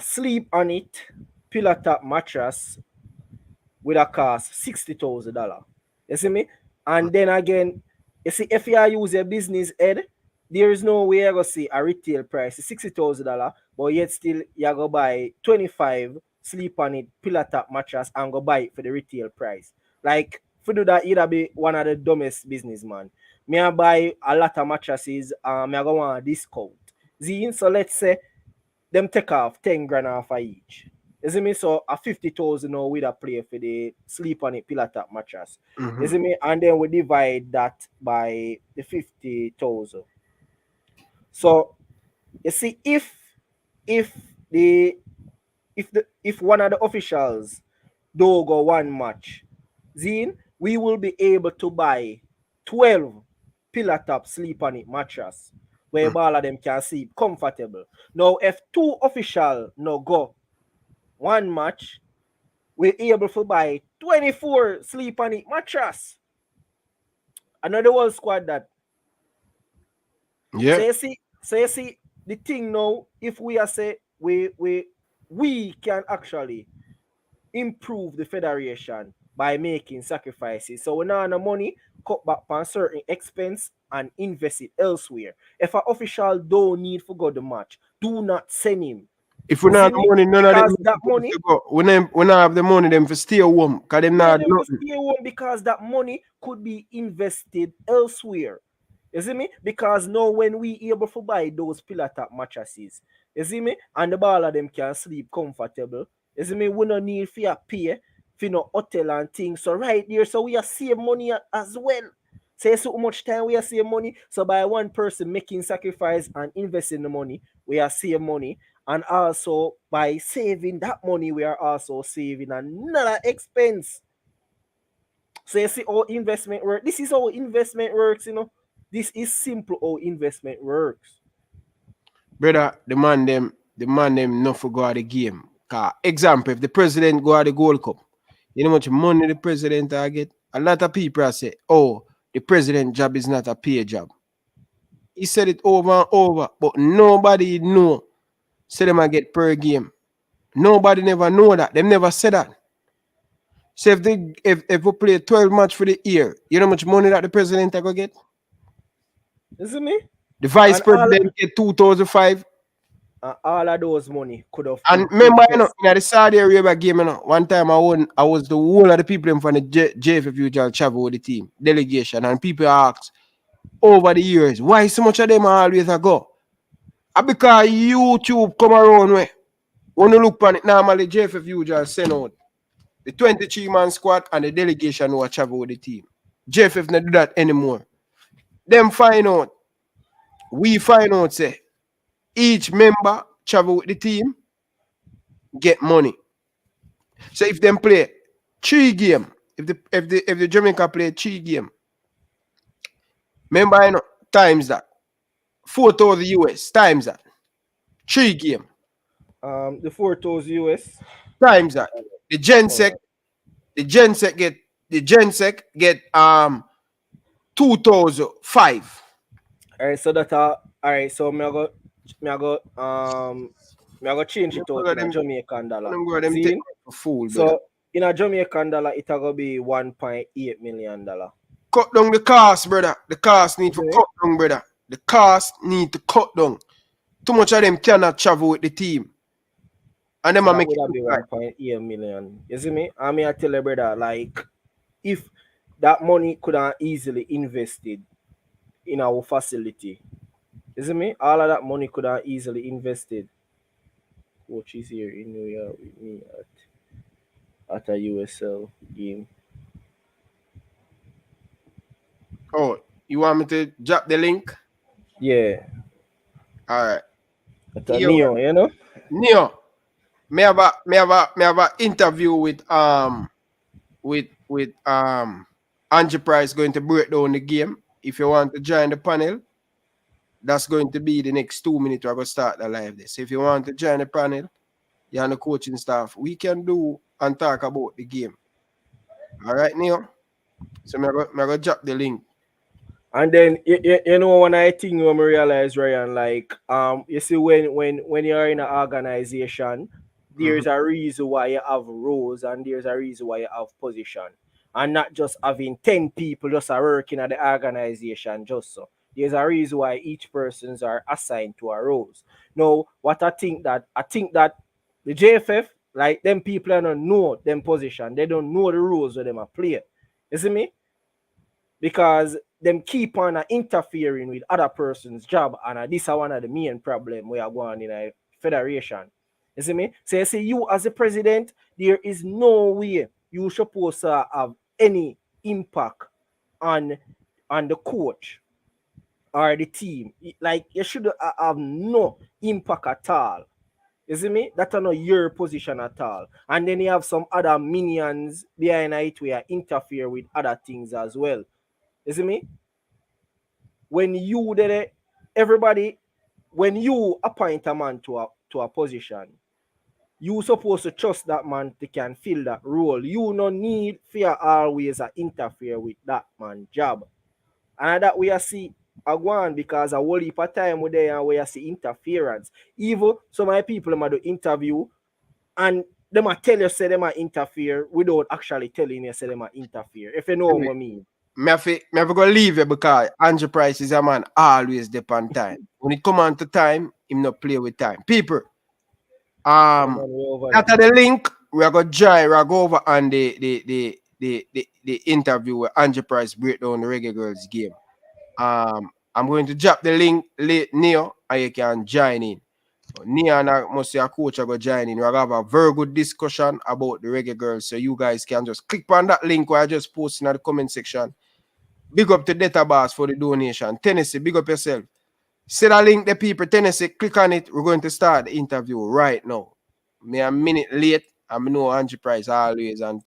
sleep on it, pillow top mattress with a cost $60,000. You see me? And then again, you see, if you use a business head, there is no way you're going to see a retail price is $60,000, but yet still you're going to buy 25 sleep on it, pillow top mattress and go buy it for the retail price. Like, if you do that, you'd be one of the dumbest businessmen. Me I buy a lot of mattresses, me I go want a discount. Zine, so let's say them take off 10 grand off of each. You see me? So a 50,000 now with a play for the sleep on it pillow top mattress. You see me? And then we divide that by the 50,000. So you see, if one of the officials do go 1 match, Zine, we will be able to buy 12 pillow top sleep on it mattress where all of them can sleep comfortable. Now, if 2 officials no go 1 match, we're able to buy 24 sleep on it mattress. Another whole squad that. Yeah. So you see the thing now, if we are say we can actually improve the federation by making sacrifices. So we now have no money, cut back on certain expense and invest it elsewhere. If an official don't need to go the match, do not send him. If we not have the money, none of them that money we not have the money them for stay home. Because them not stay home because that money could be invested elsewhere. You see me? Because now when we able to buy those pillow top mattresses, you see me? And the ball of them can sleep comfortable. You see me? We don't need for pay for no hotel and things. So right there, so we are save money as well. Say so much time we are save money. So by one person making sacrifice and investing the money, we are save money. And also by saving that money, we are also saving another expense. So you see how investment works. This is how investment works, you know. This is simple how investment works. Brother, the man them not for go at the game. Example, if the president go at the Gold Cup, you know how much money the president get? A lot of people say, oh, the president job is not a pay job. He said it over and over, but nobody know say them a get per game. Nobody never know that. Them never said that. So if we play 12 match for the year, you know how much money that the president are gonna get? You see me? The vice And all, president get 2,005. all of those money could have And been remember, you know, invested. in the Saudi Arabia game, you know, one time I was the whole of the people from the JFF usual travel with the team, delegation, and people asked over the years, why so much of them always a go? Because YouTube come around where when you look on it, normally JFF usual send out the 23-man squad and the delegation who are travel with the team. JFF not do that anymore. Them find out, we find out, say, each member travel with the team, get money. So if them play 3 games, if the Jamaica play 3 games, remember, you know, times that. 4,000 US times that. 3 games. The 4,000 US. Times that. The Gensec get 2,005. Alright, so that alright, so me I go change it out in a Jamaican dollar. Them See? take for fool, So brother. in a Jamaican dollar, it will be $1.8 million. Cut down the cost, brother. The cost need to Okay. cut down, brother. The cost need to cut down. Too much of them cannot travel with the team. And them So are that making would have been right. 1.8 million. You see me? I mean, I tell you, brother, like, if that money could have easily invested in our facility, you see me? All of that money could have easily invested. Coach is here in New York with me at a USL game. Oh, you want me to drop the link? Yeah, All right. at a Yo. Neo, you know? Neo, me have a interview with Angie Price going to break down the game. If you want to join the panel, that's going to be the next 2 minutes. We're going to start the live this. If you want to join the panel, you're on the coaching staff, we can do and talk about the game. All right, Neo. So I'm going to drop the link. And then you know when I think when I realize, Ryan, like you see when you're in an organization, there's a reason why you have roles and there's a reason why you have position. And not just having 10 people just are working at the organization just so. There's a reason why each persons are assigned to a roles. Now, what I think that the JFF, like them people don't know them position. They don't know the rules of them are play. You see me? Because them keep on interfering with other person's job, and this is one of the main problem we are going in a federation. You see me? So you see, you as a president, there is no way you supposed to have any impact on the coach or the team. Like you should have no impact at all. You see me? That's not your position at all. And then you have some other minions behind it where interfere with other things as well. You see me? When you did it, everybody, when you appoint a man to a position, you supposed to trust that man to can fill that role. You no need fear always interfere with that man's job. And that we are see again because a whole heap of time we there and we see interference. Even some of my people might do interview and they might tell you say they might interfere without actually telling you say they might interfere. If you know what I mean. Me have to go leave you because Andrew Price is a man always depend time. When it come on to time, him not play with time. People, after the link, we are going to go over on the interview with Andrew Price break down the Reggae Girls game. I'm going to drop the link Neo and you can join in. Neo and I must say a coach are going to join in. We're going to have a very good discussion about the Reggae Girls. So you guys can just click on that link where I just posted in the comment section. Big up to Database for the donation. Tennessee, big up yourself. See that link, the people, Tennessee, click on it. We're going to start the interview right now. Me a minute late. I know Angie Price always on